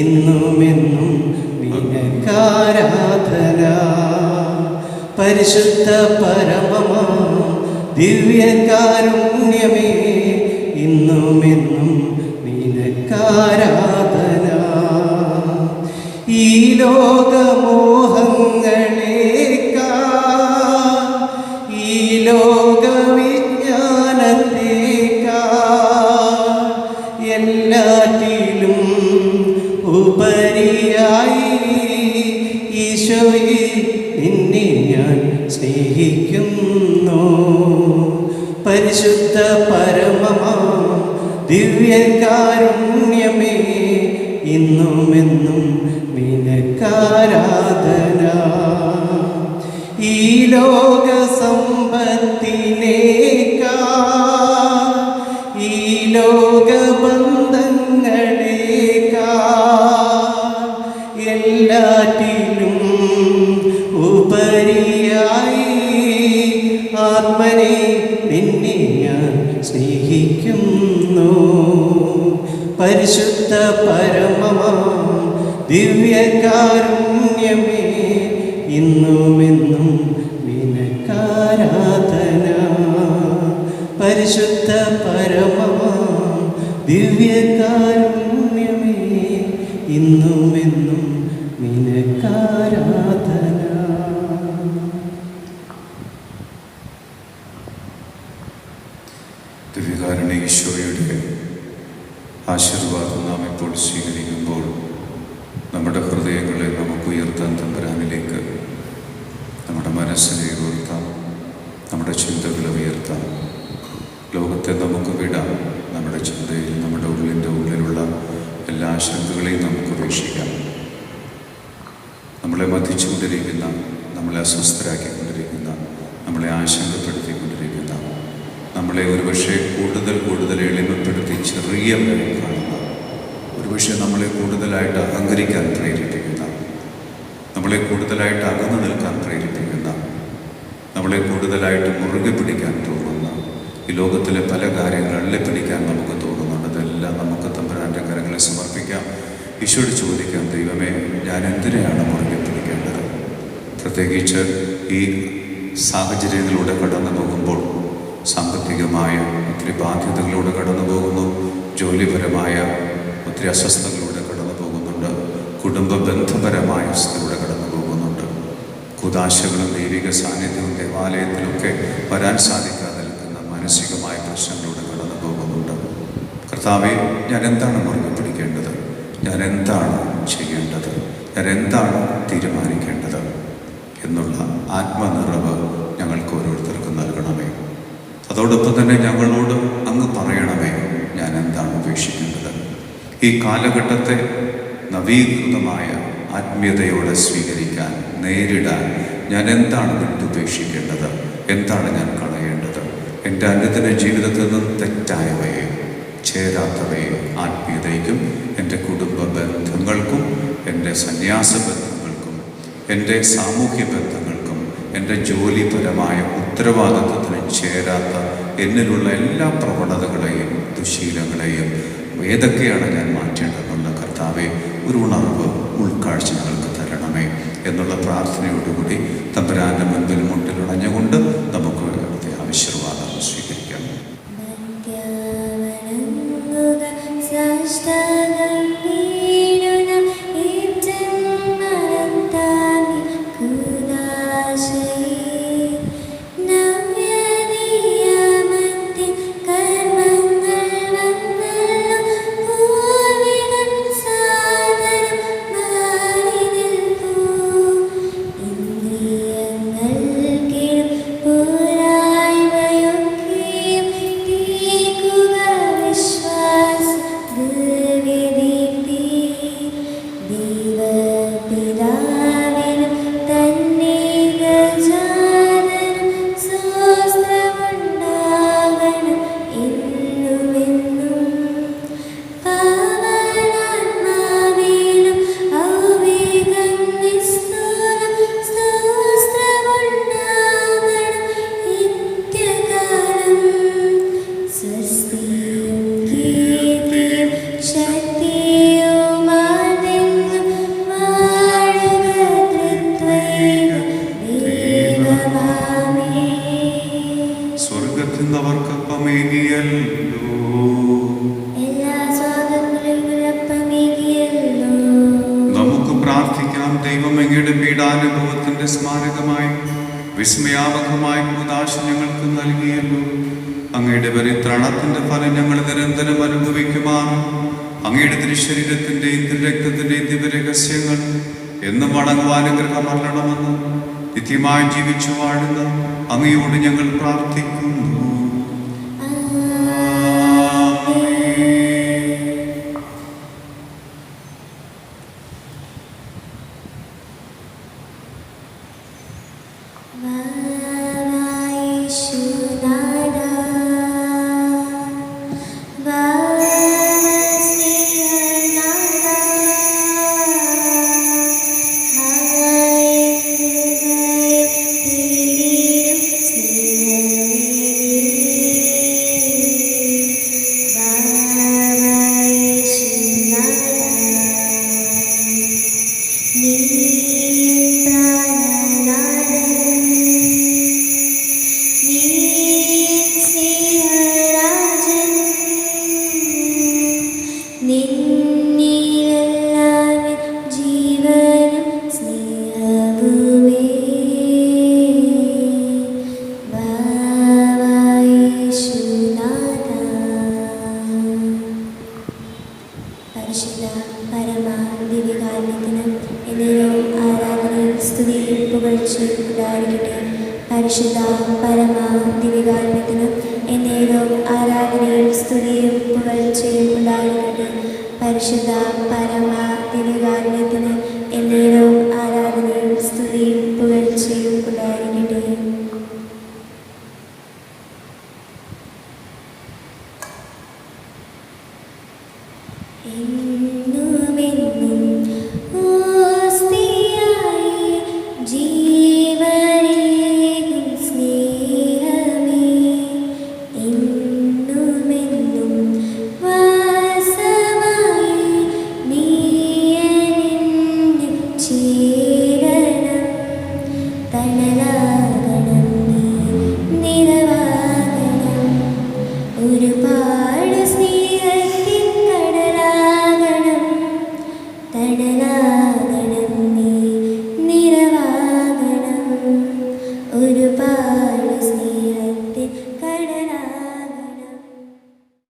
ഇന്നുമെന്നും നിനക്കാരാധന. പരിശുദ്ധ പരമമാ ദിവ്യകാരുണ്യമേ ഇന്നുമെന്നും നിനക്കാരാധന. ഈ ലോകമോഹങ്ങളേക്കാൾ ഈ ലോകവിജ്ഞാനത്തേക്കാൾ എല്ലാറ്റിലും ഉപരിയായി ഈശോയെ നിന്നെ ഞാൻ സ്നേഹിക്കുന്നു. പരിശുദ്ധ പരമമാ ദിവ്യകാരുണ്യമേ ഇന്നുമെന്നും നിനക്കാരാധന. ഈ ലോകസമ്പത്തിനേക്കാൾ ഈ ലോകബന്ധങ്ങളേക്കാൾ എല്ലാറ്റിലും ഉപരിയായി ആത്മനെ നിന്നെ ഞാൻ സ്നേഹിക്കുന്നു. പരിശുദ്ധ പരമമാ ദിവ്യകാരുണ്യമേ ഇന്നുമെന്നും നിനക്കാരാധന. പരിശുദ്ധ പരമമാ ദിവ്യകാരുണ്യമേ ഇന്നുമെന്നും നിനക്കാരാധന. ദിവ്യകാരുണ്യ ഈശോയുടെ ആശീർവാദം നാം ഇപ്പോൾ സ്വീകരിക്കുമ്പോൾ നമ്മുടെ ഹൃദയങ്ങളെ നമുക്ക് ഉയർത്താൻ തമ്പുരാനിലേക്ക്, നമ്മുടെ മനസ്സിനെ ഉയർത്താം, നമ്മുടെ ചിന്തകളെ ഉയർത്താം. ലോകത്തെ നമുക്ക് വിടാം. നമ്മുടെ ചിന്തയിൽ നമ്മുടെ ഉള്ളിലുള്ള എല്ലാ ആശങ്കകളെയും നമുക്ക് ഉപേക്ഷിക്കാം. നമ്മളെ മതിച്ചുകൊണ്ടിരിക്കുന്ന, നമ്മളെ അസ്വസ്ഥരാക്കിക്കൊണ്ടിരിക്കുന്ന, നമ്മളെ ആശങ്കപ്പെടുത്തിക്കൊണ്ടിരിക്കുന്ന, നമ്മളെ ഒരുപക്ഷെ കൂടുതൽ എളിമപ്പെടുത്തി ചെറിയ കാണുന്ന, ഒരുപക്ഷെ നമ്മളെ കൂടുതലായിട്ട് അഹങ്കരിക്കാൻ പ്രേരിപ്പിക്കുന്ന, നമ്മളെ കൂടുതലായിട്ട് അകന്നു നിൽക്കാൻ പ്രേരിപ്പിക്കുന്ന, നമ്മളെ കൂടുതലായിട്ട് മുറുകെ പിടിക്കാൻ തോന്നുന്ന, ഈ ലോകത്തിലെ പല കാര്യങ്ങൾ അള്ളിപ്പിടിക്കാൻ നമുക്ക് തോന്നുന്നുണ്ട്. അതെല്ലാം നമുക്ക് തമ്പുരാൻ്റെ കരങ്ങളെ സമർപ്പിക്കാം. ഈശോയോട് ചോദിക്കാം, ദൈവമേ, ഞാൻ എന്തിനെയാണ് മുറുകെ പിടിക്കേണ്ടത്? പ്രത്യേകിച്ച് ഈ സാഹചര്യങ്ങളിലൂടെ കടന്നു പോകുമ്പോൾ, സാമ്പത്തികമായ ഒത്തിരി ബാധ്യതകളിലൂടെ കടന്നു പോകുന്നു, ജോലിപരമായ ഒത്തിരി അസ്വസ്ഥതകളിലൂടെ കടന്നു പോകുന്നുണ്ട്, കുടുംബ ബന്ധപരമായ അവസ്ഥയിലൂടെ കടന്നു പോകുന്നുണ്ട്, കുദാശകളും ദൈവിക സാന്നിധ്യവും ദേവാലയത്തിലൊക്കെ വരാൻ സാധിക്കാതെ നിൽക്കുന്ന മാനസികമായ പ്രശ്നങ്ങളിലൂടെ കടന്നു പോകുന്നുണ്ട്. കർത്താവേ, ഞാൻ എന്താണ് മുറുകെ പിടിക്കേണ്ടത്? ഞാൻ എന്താണ് ചെയ്യേണ്ടത്? ഞാൻ എന്താണ് തീരുമാനിക്കേണ്ടത് എന്നുള്ള ആത്മനിറവ് ഞങ്ങൾക്ക് ഓരോരുത്തർക്കും നൽകണമേ. അതോടൊപ്പം തന്നെ ഞങ്ങളോട് അങ്ങ് പറയണമേ, ഞാൻ എന്താണ് ഉപേക്ഷിക്കേണ്ടത്? ഈ കാലഘട്ടത്തെ നവീകൃതമായ ആത്മീയതയോടെ സ്വീകരിക്കാൻ, നേരിടാൻ ഞാൻ എന്താണ് വിട്ടുപേക്ഷിക്കേണ്ടത്? എന്താണ് ഞാൻ കളയേണ്ടത്? എൻ്റെ അനുദിന ജീവിതത്തിൽ നിന്ന് തെറ്റായവയെ, ചേരാത്തവയെ ആത്മീയതയ്ക്കും, എൻ്റെ കുടുംബ ബന്ധങ്ങൾക്കും, എൻ്റെ സന്യാസ ബന്ധങ്ങൾക്കും, എൻ്റെ സാമൂഹ്യ ബന്ധങ്ങൾക്കും, എൻ്റെ ജോലിപരമായ ഉത്തരവാദിത്വത്തിന് ചേരാത്ത എന്നിലുള്ള എല്ലാ പ്രവണതകളെയും ദുശീലങ്ങളെയും ഏതൊക്കെയാണ് ഞാൻ മാറ്റേണ്ടതെന്നുള്ള കർത്താവെ ഒരു ഉണർവ്, ഉൾക്കാഴ്ച ഞങ്ങൾക്ക് തരണമേ എന്നുള്ള പ്രാർത്ഥനയോടുകൂടി തമ്പുരാൻ്റെ മുൻപിൽ മുട്ടിലുണഞ്ഞുകൊണ്ട് നമുക്ക് അവിടുത്തെ ആശീർവാദം സ്വീകരിക്കാം. പോരായ്മയോ ദൈവം അങ്ങയുടെ പീഡാനുഭവത്തിന്റെ സ്മാരകമായി വിസ്മയാവഹമായ കൂദാശ ഞങ്ങൾക്ക് നൽകിയല്ലോ. അങ്ങയുടെ പരിത്രാണത്തിന്റെ ഫലം ഞങ്ങൾ നിരന്തരം അനുഭവിക്കുമാറും അങ്ങയുടെ തിരുശരീരത്തിന്റെയും തിരുരക്തത്തിന്റെയും ദിവ്യരഹസ്യങ്ങൾ എന്നും വണങ്ങുവാനുഗ്രഹമല്ലണമെന്ന് നിത്യമായി ജീവിച്ചു വാഴുന്ന അങ്ങയോട് ഞങ്ങൾ പ്രാർത്ഥിക്കുന്നു. പരിശുദ്ധ പരമ ദിവ്യകാരുണ്യത്തിന് എന്നേരവും ആരാധനയും സ്തുതിയും പുകഴ്ചയും ഉണ്ടായിരിക്കട്ടെ. പരിശുദ്ധ പരമ ദിവ്യകാരുണ്യത്തിന് എന്നേരവും ആരാധനയും സ്തുതിയും പുകഴ്ചയും ഉണ്ടായിരിക്കട്ടെ. എന്നുമെന്നും ഒരുപാട് സ്നേഹത്തിൻ കടലാകണം തണലാ